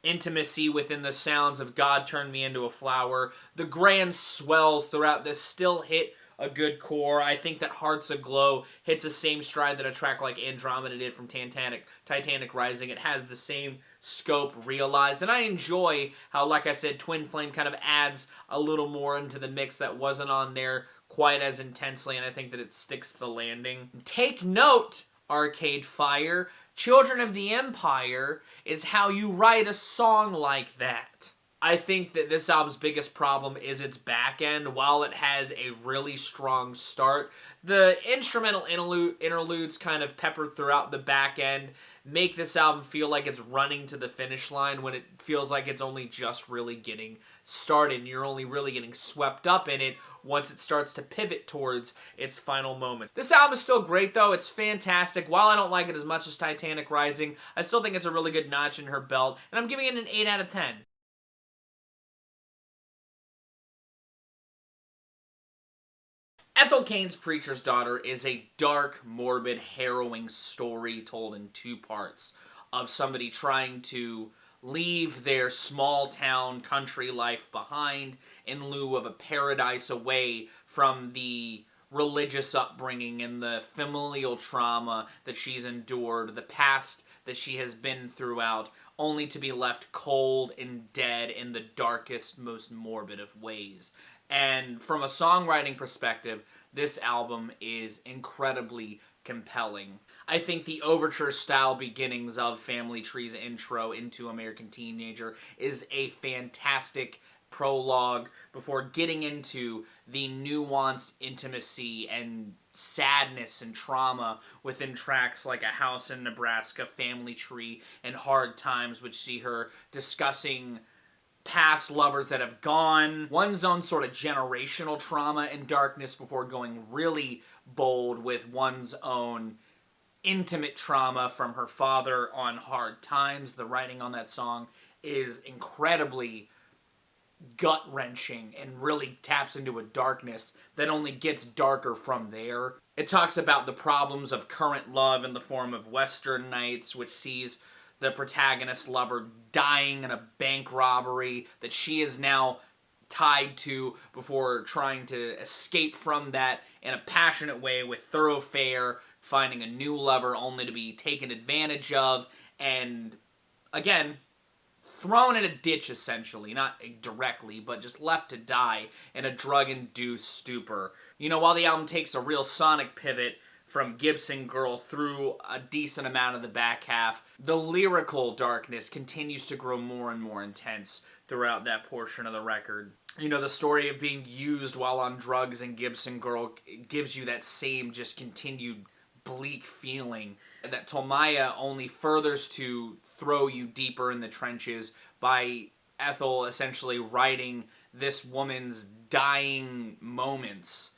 intimacy within the sounds of God Turned Me Into a Flower. The grand swells throughout this still hit a good core. I think that Hearts Aglow hits the same stride that a track like Andromeda did from Titanic Rising. It has the same scope realized, and I enjoy how, like I said, Twin Flame kind of adds a little more into the mix that wasn't on there quite as intensely, and I think that it sticks to the landing. Take note, Arcade Fire, Children of the Empire is how you write a song like that. I think that this album's biggest problem is its back end. While it has a really strong start, the instrumental interludes kind of peppered throughout the back end make this album feel like it's running to the finish line when it feels like it's only just really getting started, and you're only really getting swept up in it once it starts to pivot towards its final moment. This album is still great, though. It's fantastic. While I don't like it as much as Titanic Rising, I still think it's a really good notch in her belt, and I'm giving it an 8 out of 10. Ethel Cain's Preacher's Daughter is a dark, morbid, harrowing story told in 2 parts of somebody trying to leave their small-town country life behind in lieu of a paradise away from the religious upbringing and the familial trauma that she's endured, the past that she has been throughout, only to be left cold and dead in the darkest, most morbid of ways. And from a songwriting perspective, this album is incredibly compelling. I think the overture-style beginnings of Family Tree's intro into American Teenager is a fantastic prologue before getting into the nuanced intimacy and sadness and trauma within tracks like A House in Nebraska, Family Tree, and Hard Times, which see her discussing past lovers that have gone, one's own sort of generational trauma and darkness before going really bold with one's own intimate trauma from her father on Hard Times. The writing on that song is incredibly gut-wrenching and really taps into a darkness that only gets darker from there. It talks about the problems of current love in the form of Western Nights, which sees the protagonist's lover dying in a bank robbery that she is now tied to before trying to escape from that in a passionate way with Thoroughfare, finding a new lover only to be taken advantage of, and again, thrown in a ditch, essentially. Not directly, but just left to die in a drug-induced stupor. You know, while the album takes a real sonic pivot from Gibson Girl through a decent amount of the back half, the lyrical darkness continues to grow more and more intense throughout that portion of the record. You know, the story of being used while on drugs in Gibson Girl gives you that same just continued bleak feeling that Tolmaya only furthers to throw you deeper in the trenches by Ethel essentially writing this woman's dying moments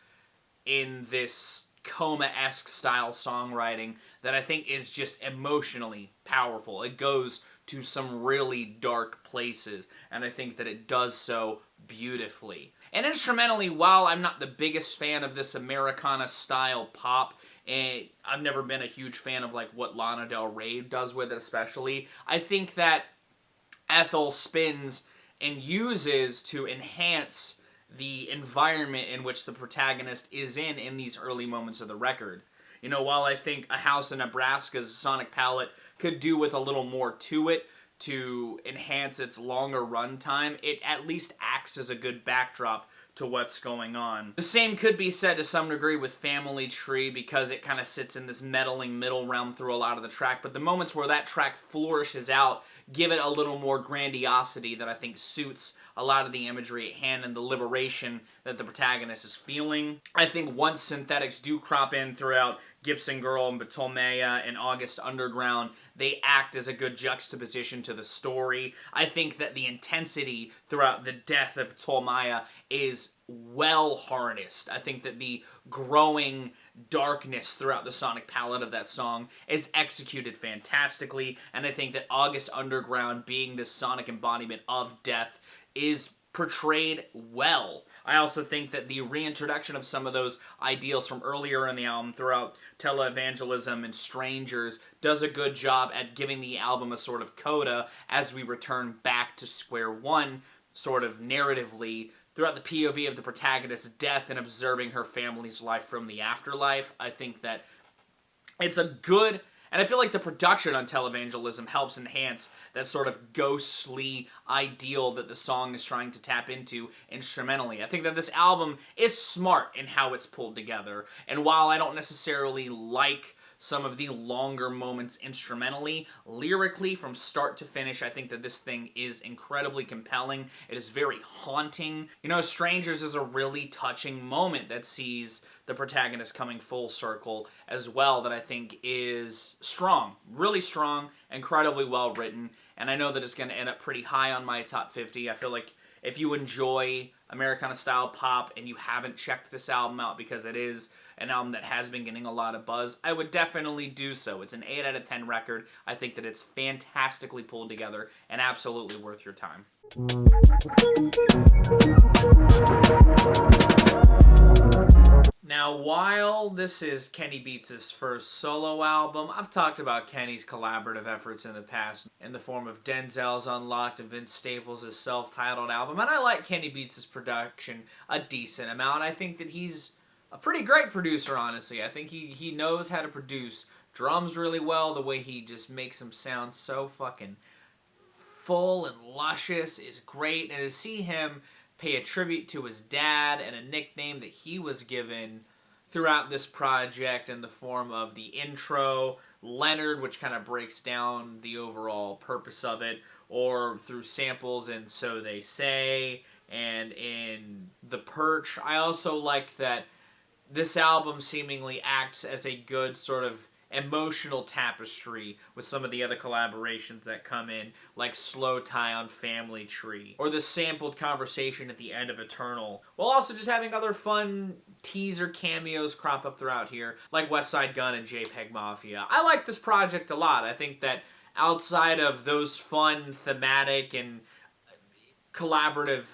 in this coma-esque style songwriting that I think is just emotionally powerful. It goes to some really dark places, and I think that it does so beautifully. And instrumentally, while I'm not the biggest fan of this Americana-style pop, and I've never been a huge fan of like what Lana Del Rey does with it especially, I think that Ethel spins and uses to enhance the environment in which the protagonist is in these early moments of the record. You know, while I think A House in Nebraska's sonic palette could do with a little more to it to enhance its longer runtime, it at least acts as a good backdrop to what's going on. The same could be said to some degree with Family Tree, because it kind of sits in this meddling middle realm through a lot of the track, but the moments where that track flourishes out give it a little more grandiosity that I think suits a lot of the imagery at hand and the liberation that the protagonist is feeling. I think once synthetics do crop in throughout Gibson Girl and Ptolemaea and August Underground, they act as a good juxtaposition to the story. I think that the intensity throughout the death of Ptolemaea is well harnessed. I think that the growing darkness throughout the sonic palette of that song is executed fantastically, and I think that August Underground, being this sonic embodiment of death, is portrayed well. I also think that the reintroduction of some of those ideals from earlier in the album throughout Televangelism and Strangers does a good job at giving the album a sort of coda as we return back to square one, sort of narratively, throughout the POV of the protagonist's death and observing her family's life from the afterlife. I think that it's a good, and I feel like the production on Televangelism helps enhance that sort of ghostly ideal that the song is trying to tap into instrumentally. I think that this album is smart in how it's pulled together, and while I don't necessarily like some of the longer moments instrumentally, lyrically, from start to finish, I think that this thing is incredibly compelling. It is very haunting. You know, Strangers is a really touching moment that sees the protagonist coming full circle as well, that I think is strong, really strong, incredibly well written, and I know that it's going to end up pretty high on my top 50. I feel like if you enjoy Americana-style pop and you haven't checked this album out, because it is an album that has been getting a lot of buzz, I would definitely do so. It's an 8 out of 10 record. I think that it's fantastically pulled together and absolutely worth your time. Now, while this is Kenny Beats' first solo album, I've talked about Kenny's collaborative efforts in the past in the form of Denzel's Unlocked and Vince Staples' self-titled album, and I like Kenny Beats' production a decent amount. I think that he's a pretty great producer, honestly. I think he knows how to produce drums really well. The way he just makes them sound so fucking full and luscious is great, and to see him pay a tribute to his dad and a nickname that he was given throughout this project in the form of the intro, Leonard, which kind of breaks down the overall purpose of it, or through samples in So They Say and in The Perch. I also like that this album seemingly acts as a good sort of emotional tapestry with some of the other collaborations that come in, like Slow Tie on Family Tree, or the sampled conversation at the end of Eternal, while also just having other fun teaser cameos crop up throughout here, like West Side Gun and JPEG Mafia. I like this project a lot. I think that outside of those fun, thematic, and collaborative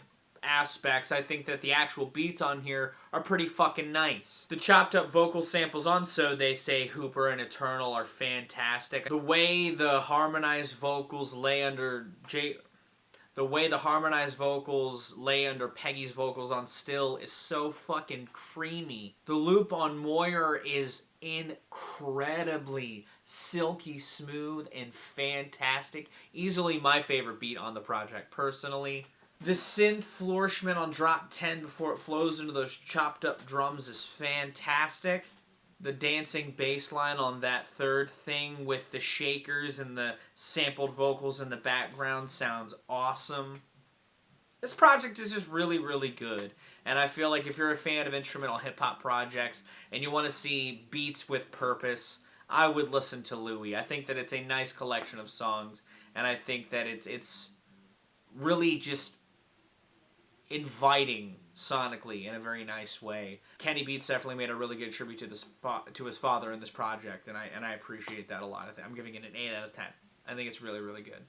aspects, I think that the actual beats on here are pretty fucking nice. The chopped up vocal samples on So They Say, Hooper, and Eternal are fantastic. The way the harmonized vocals lay under Peggy's vocals on Still is so fucking creamy. The loop on Moyer is incredibly silky smooth and fantastic. Easily my favorite beat on the project, personally. The synth flourishment on drop 10 before it flows into those chopped up drums is fantastic. The dancing bass line on that third thing with the shakers and the sampled vocals in the background sounds awesome. This project is just really, really good. And I feel like if you're a fan of instrumental hip-hop projects and you want to see beats with purpose, I would listen to Louie. I think that it's a nice collection of songs, and I think that it's really just inviting sonically in a very nice way. Kenny Beats definitely made a really good tribute to his father in this project, and I appreciate that a lot. I'm giving it an 8 out of 10. I think it's really, really good.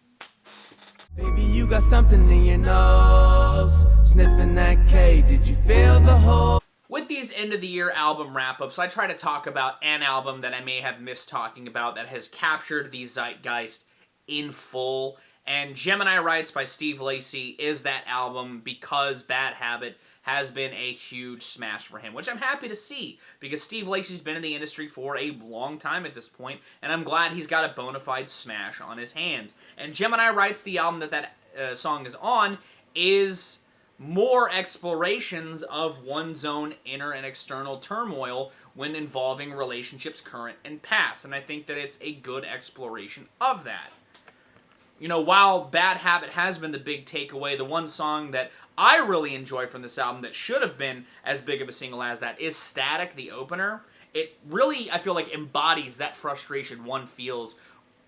Baby, you got something in your nose, sniffing that K, did you feel the hole? With these end-of-the-year album wrap-ups, I try to talk about an album that I may have missed talking about that has captured the zeitgeist in full. And Gemini Rights by Steve Lacy is that album because Bad Habit has been a huge smash for him, which I'm happy to see because Steve Lacy's been in the industry for a long time at this point, and I'm glad he's got a bona fide smash on his hands. And Gemini Rights, the album that song is on, is more explorations of one's own inner and external turmoil when involving relationships current and past, and I think that it's a good exploration of that. You know, while Bad Habit has been the big takeaway, the one song that I really enjoy from this album that should have been as big of a single as that is Static, the opener. It really, I feel like, embodies that frustration one feels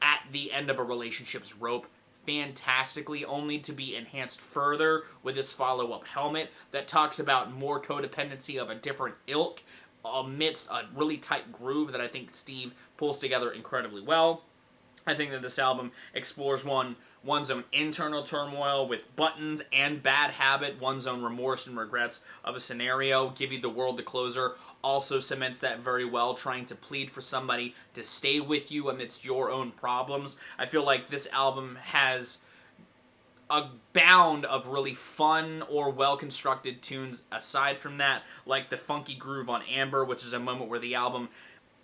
at the end of a relationship's rope fantastically, only to be enhanced further with this follow-up Helmet that talks about more codependency of a different ilk amidst a really tight groove that I think Steve pulls together incredibly well. I think that this album explores one's own internal turmoil with Buttons and Bad Habit, one's own remorse and regrets of a scenario. Give You the World, the closer, also cements that very well, trying to plead for somebody to stay with you amidst your own problems. I feel like this album has a bound of really fun or well-constructed tunes aside from that, like the funky groove on Amber, which is a moment where the album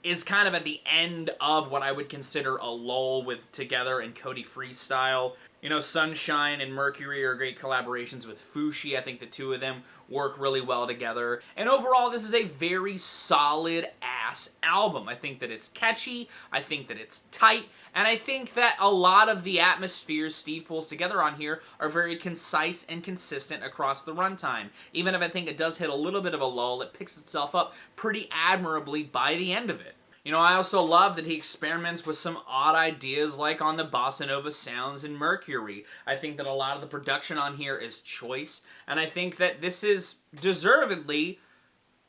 is kind of at the end of what I would consider a lull with Together and Cudi Freestyle. You know, Sunshine and Mercury are great collaborations with Fushi. I think the two of them work really well together. And overall, this is a very solid-ass album. I think that it's catchy, I think that it's tight, and I think that a lot of the atmospheres Steve pulls together on here are very concise and consistent across the runtime. Even if I think it does hit a little bit of a lull, it picks itself up pretty admirably by the end of it. You know, I also love that he experiments with some odd ideas like on the bossa nova sounds in Mercury. I think that a lot of the production on here is choice, and I think that this is deservedly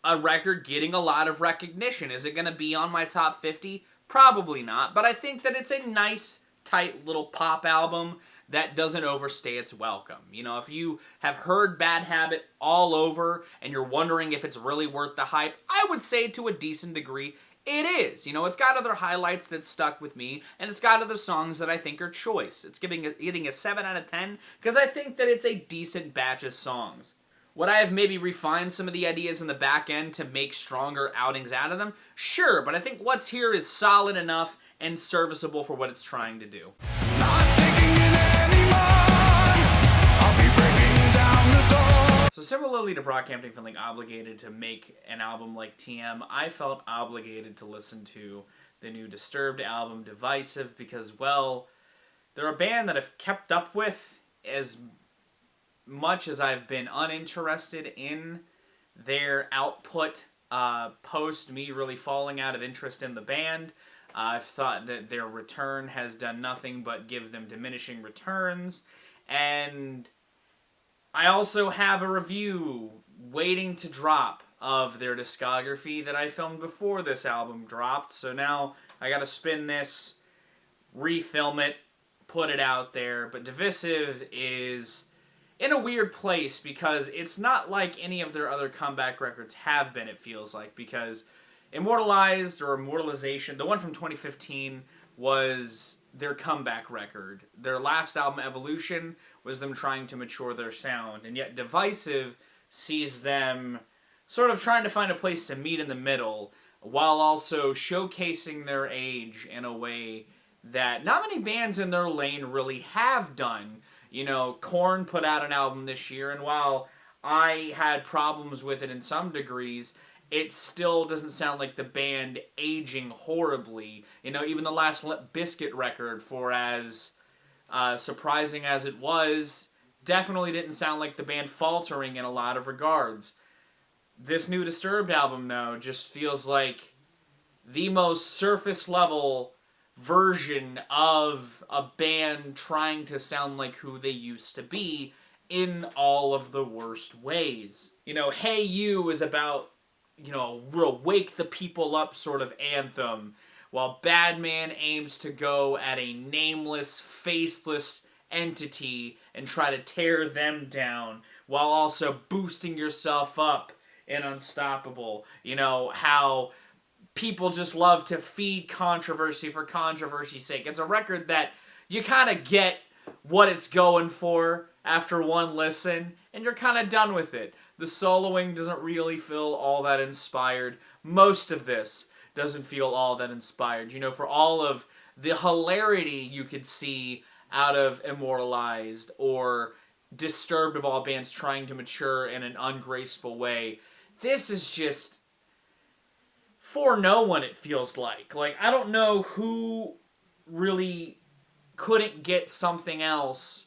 a record getting a lot of recognition. Is it going to be on my top 50? Probably not, but I think that it's a nice, tight little pop album that doesn't overstay its welcome. You know, if you have heard Bad Habit all over and you're wondering if it's really worth the hype, I would say to a decent degree it is. You know, it's got other highlights that stuck with me, and it's got other songs that I think are choice. It's getting a 7 out of 10 because I think that it's a decent batch of songs. Would I have maybe refined some of the ideas in the back end to make stronger outings out of them? Sure, but I think what's here is solid enough and serviceable for what it's trying to do. Not taking it anymore. I'll be breaking down the door. So similarly to Brockhampton feeling obligated to make an album like TM, I felt obligated to listen to the new Disturbed album, Divisive, because, well, they're a band that I've kept up with as much as I've been uninterested in their output post me really falling out of interest in the band. I've thought that their return has done nothing but give them diminishing returns, and I also have a review waiting to drop of their discography that I filmed before this album dropped, so now I gotta spin this, refilm it, put it out there. But Divisive is in a weird place because it's not like any of their other comeback records have been, it feels like, because Immortalized or Immortalization, the one from 2015, was their comeback record. Their last album, Evolution, was them trying to mature their sound, and yet Divisive sees them sort of trying to find a place to meet in the middle, while also showcasing their age in a way that not many bands in their lane really have done. You know, Korn put out an album this year, and while I had problems with it in some degrees, it still doesn't sound like the band aging horribly. You know, even the last Limp Bizkit record, for as surprising as it was, definitely didn't sound like the band faltering in a lot of regards. This new Disturbed album, though, just feels like the most surface level version of a band trying to sound like who they used to be in all of the worst ways. You know, Hey You is about, you know, real wake the people up sort of anthem, while Badman aims to go at a nameless, faceless entity and try to tear them down, while also boosting yourself up in Unstoppable. You know, how people just love to feed controversy for controversy's sake. It's a record that you kind of get what it's going for after one listen, and you're kind of done with it. The soloing doesn't really feel all that inspired. Most of this doesn't feel all that inspired. You know, for all of the hilarity you could see out of Immortalized or Disturbed, of all bands trying to mature in an ungraceful way, this is just for no one, it feels like. Like, I don't know who really couldn't get something else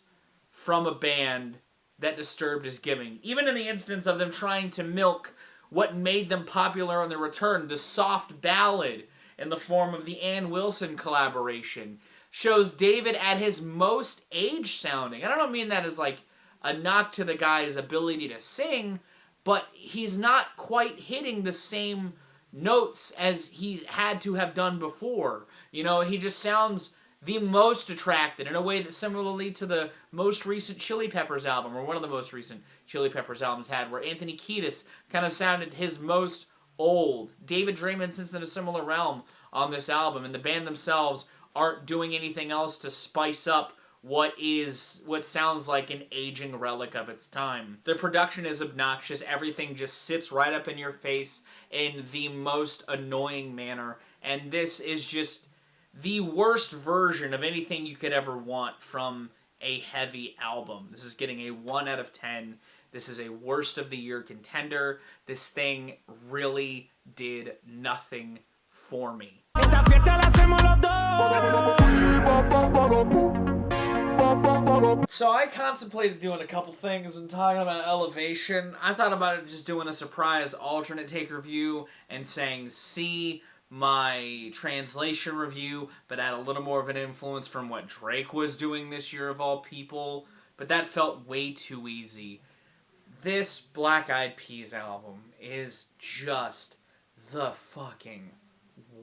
from a band that Disturbed is giving. Even in the instance of them trying to milk what made them popular on their return, the soft ballad in the form of the Ann Wilson collaboration, shows David at his most age sounding. And I don't mean that as like a knock to the guy's ability to sing, but he's not quite hitting the same notes as he had to have done before. You know, he just sounds the most attracted in a way that similarly to the most recent Chili Peppers album, or one of the most recent Chili Peppers albums had, where Anthony Kiedis kind of sounded his most old. David Draymond sits in a similar realm on this album, and the band themselves aren't doing anything else to spice up what sounds like an aging relic of its time. The production is obnoxious. Everything just sits right up in your face in the most annoying manner, and this is just the worst version of anything you could ever want from a heavy album. This is getting a 1 out of 10. This is a worst of the year contender. This thing really did nothing for me. So I contemplated doing a couple things when talking about Elevation. I thought about it just doing a surprise alternate take review and saying, see my translation review, but add a little more of an influence from what Drake was doing this year of all people. But that felt way too easy. This Black Eyed Peas album is just the fucking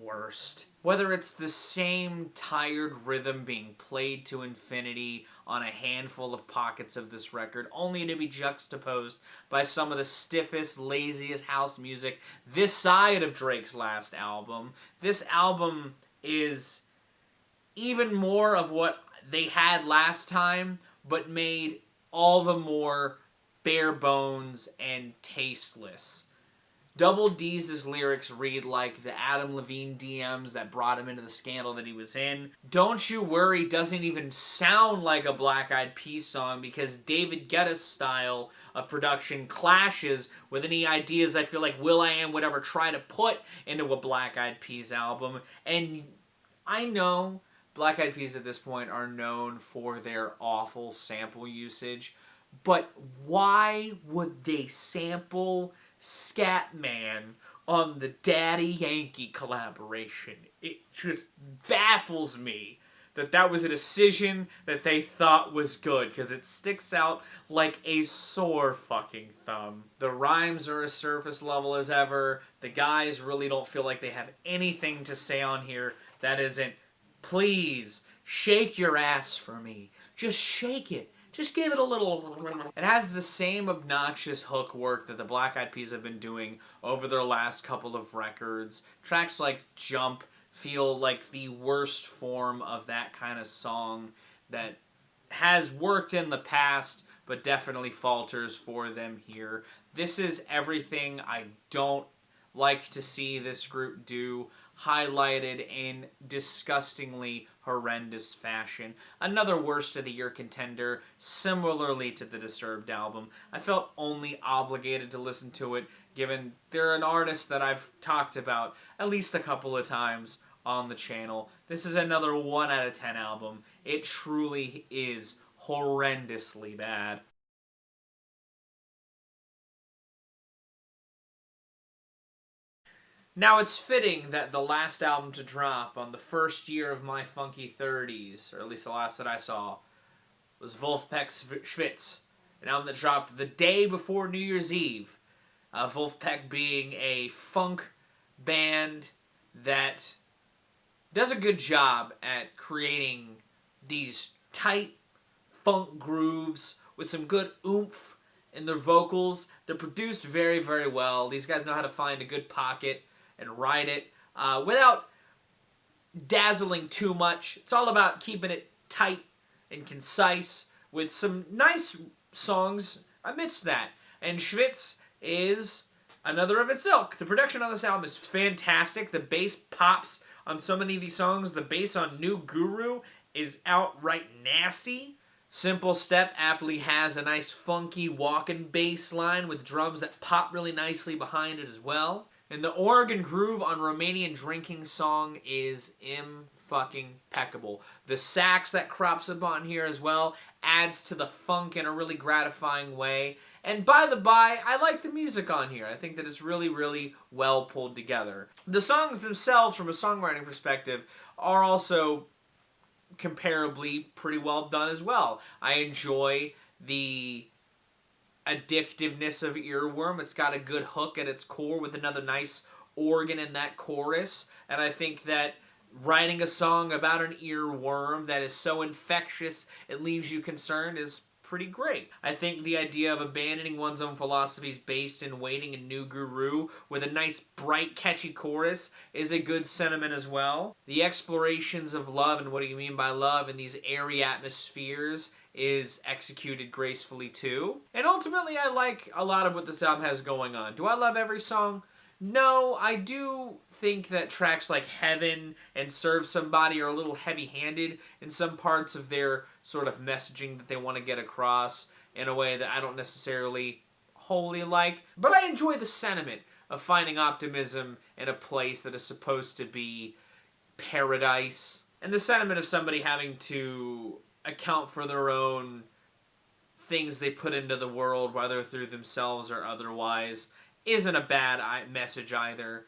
worst. Whether it's the same tired rhythm being played to infinity on a handful of pockets of this record, only to be juxtaposed by some of the stiffest, laziest house music this side of Drake's last album. This album is even more of what they had last time, but made all the more bare bones and tasteless. Double D's lyrics read like the Adam Levine DMs that brought him into the scandal that he was in. Don't You Worry doesn't even sound like a Black Eyed Peas song because David Guetta's style of production clashes with any ideas I feel like will.i.am would ever try to put into a Black Eyed Peas album. And I know Black Eyed Peas at this point are known for their awful sample usage, but why would they sample Scatman on the Daddy Yankee collaboration? It just baffles me that was a decision that they thought was good, because it sticks out like a sore fucking thumb. The rhymes are as surface level as ever. The guys really don't feel like they have anything to say on here that isn't, please, shake your ass for me. Just shake it. Just give it a little... It has the same obnoxious hook work that the Black Eyed Peas have been doing over their last couple of records. Tracks like Jump feel like the worst form of that kind of song that has worked in the past, but definitely falters for them here. This is everything I don't like to see this group do, highlighted in disgustingly horrendous fashion. Another worst of the year contender, similarly to the Disturbed album. I felt only obligated to listen to it, given they're an artist that I've talked about at least a couple of times on the channel. This is another 1 out of 10 album. It truly is horrendously bad. Now, it's fitting that the last album to drop on the first year of my funky 30s, or at least the last that I saw, was Vulfpeck's Schvitz, an album that dropped the day before New Year's Eve. Vulfpeck being a funk band that does a good job at creating these tight funk grooves with some good oomph in their vocals. They're produced very, very well. These guys know how to find a good pocket and ride it without dazzling too much. It's all about keeping it tight and concise with some nice songs amidst that. And Schvitz is another of its ilk. The production on this album is fantastic. The bass pops on so many of these songs. The bass on New Guru is outright nasty. Simple Step aptly has a nice funky walking bass line with drums that pop really nicely behind it as well. And the organ groove on Romanian Drinking Song is impeccable. The sax that crops up on here as well adds to the funk in a really gratifying way. And by the by, I like the music on here. I think that it's really, really well pulled together. The songs themselves, from a songwriting perspective, are also comparably pretty well done as well. I enjoy the addictiveness of Earworm. It's got a good hook at its core with another nice organ in that chorus. And I think that writing a song about an earworm that is so infectious it leaves you concerned is pretty great. I think the idea of abandoning one's own philosophies based in waiting in New Guru with a nice, bright, catchy chorus is a good sentiment as well. The explorations of love and what do you mean by love in these airy atmospheres is executed gracefully too. And ultimately, I like a lot of what this album has going on. Do I love every song? No, I do think that tracks like Heaven and Serve Somebody are a little heavy-handed in some parts of their sort of messaging that they want to get across in a way that I don't necessarily wholly like. But I enjoy the sentiment of finding optimism in a place that is supposed to be paradise. And the sentiment of somebody having to account for their own things they put into the world, whether through themselves or otherwise, isn't a bad message either.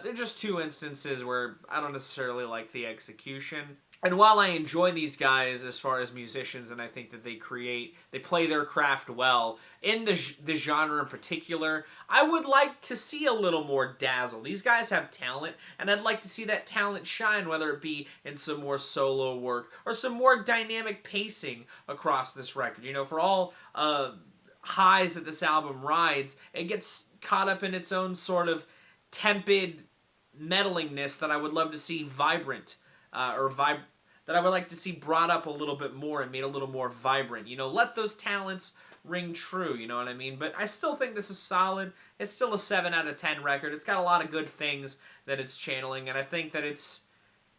They're just two instances where I don't necessarily like the execution. And while I enjoy these guys as far as musicians, and I think that they play their craft well, in the genre in particular, I would like to see a little more dazzle. These guys have talent, and I'd like to see that talent shine, whether it be in some more solo work or some more dynamic pacing across this record. You know, for all highs that this album rides, it gets caught up in its own sort of tepid meddlingness that I would love to see vibrant, that I would like to see brought up a little bit more and made a little more vibrant. You know, let those talents ring true, you know what I mean? But I still think this is solid. It's still a 7 out of 10 record. It's got a lot of good things that it's channeling, and I think that it's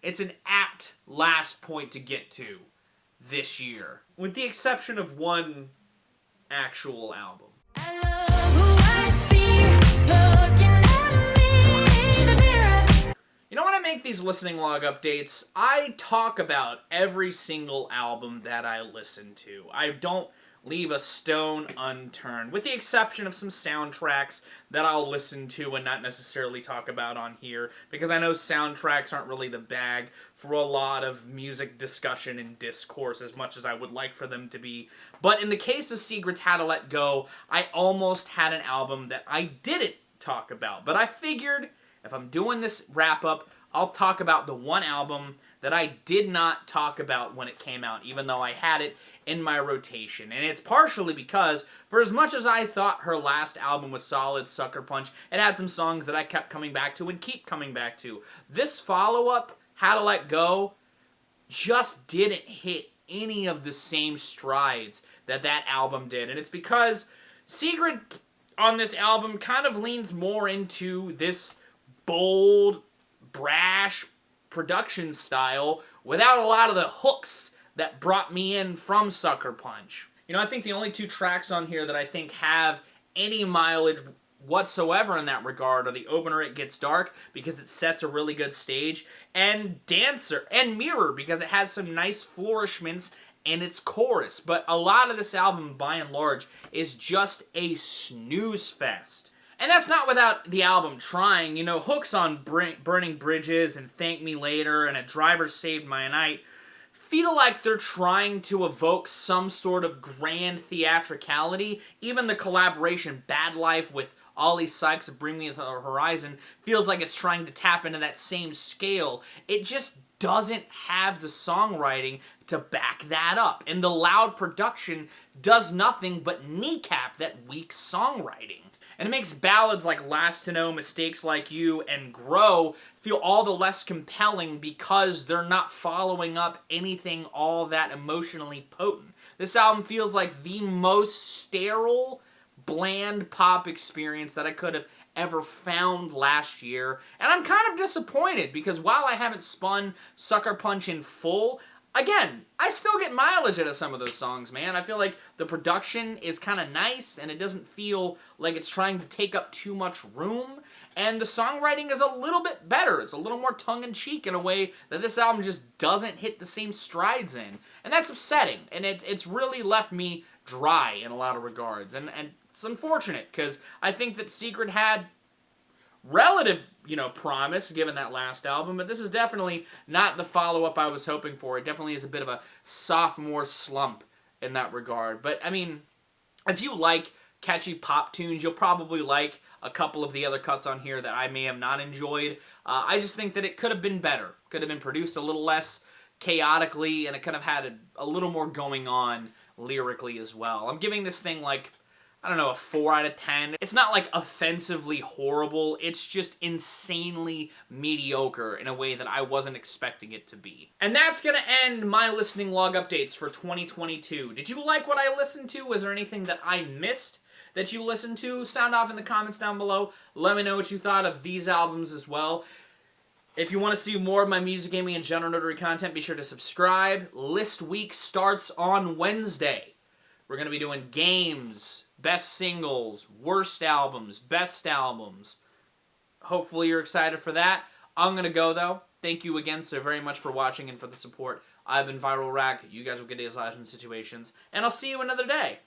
an apt last point to get to this year, with the exception of one actual album. I love who I see looking at me in the mirror. You know, when I make these listening log updates, I talk about every single album that I listen to. I don't leave a stone unturned, with the exception of some soundtracks that I'll listen to and not necessarily talk about on here, because I know soundtracks aren't really the bag for a lot of music discussion and discourse as much as I would like for them to be. But in the case of Sigrid's How to Let Go, I almost had an album that I didn't talk about. But I figured if I'm doing this wrap-up, I'll talk about the one album that I did not talk about when it came out, even though I had it in my rotation. And it's partially because, for as much as I thought her last album was solid, Sucker Punch, it had some songs that I kept coming back to and keep coming back to. This follow-up, How to Let Go, just didn't hit any of the same strides that that album did. And it's because Sigrid on this album kind of leans more into this bold, brash production style without a lot of the hooks that brought me in from Sucker Punch. You know, I think the only two tracks on here that I think have any mileage whatsoever in that regard are the opener, It Gets Dark, because it sets a really good stage, and Dancer, and Mirror, because it has some nice flourishments in its chorus. But a lot of this album, by and large, is just a snooze fest. And that's not without the album trying. You know, hooks on Burning Bridges and Thank Me Later and A Driver Saved My Night feel like they're trying to evoke some sort of grand theatricality. Even the collaboration Bad Life with Ollie Sykes of Bring Me to the Horizon feels like it's trying to tap into that same scale. It just doesn't have the songwriting to back that up. And the loud production does nothing but kneecap that weak songwriting. And it makes ballads like Last to Know, Mistakes Like You, and Grow feel all the less compelling because they're not following up anything all that emotionally potent. This album feels like the most sterile, bland pop experience that I could have ever found last year. And I'm kind of disappointed because while I haven't spun Sucker Punch in full, again, I still get mileage out of some of those songs, man. I feel like the production is kind of nice, and it doesn't feel like it's trying to take up too much room. And the songwriting is a little bit better. It's a little more tongue-in-cheek in a way that this album just doesn't hit the same strides in. And that's upsetting, and it's really left me dry in a lot of regards. And it's unfortunate, because I think that Sigrid had relative, promise given that last album, but this is definitely not the follow-up I was hoping for. It definitely is a bit of a sophomore slump in that regard. But, I mean, if you like catchy pop tunes, you'll probably like a couple of the other cuts on here that I may have not enjoyed. I just think that it could have been better. Could have been produced a little less chaotically, and it could have had a little more going on lyrically as well. I'm giving this thing, like, I don't know, a 4 out of 10. It's not, like, offensively horrible. It's just insanely mediocre in a way that I wasn't expecting it to be. And that's gonna end my listening log updates for 2022. Did you like what I listened to? Was there anything that I missed that you listened to? Sound off in the comments down below. Let me know what you thought of these albums as well. If you want to see more of my music, gaming, and general nerdery content, be sure to subscribe. List week starts on Wednesday. We're going to be doing games, best singles, worst albums, best albums. Hopefully you're excited for that. I'm going to go, though. Thank you again so very much for watching and for the support. I've been Viral Rack. You guys have good days, lives, and situations. And I'll see you another day.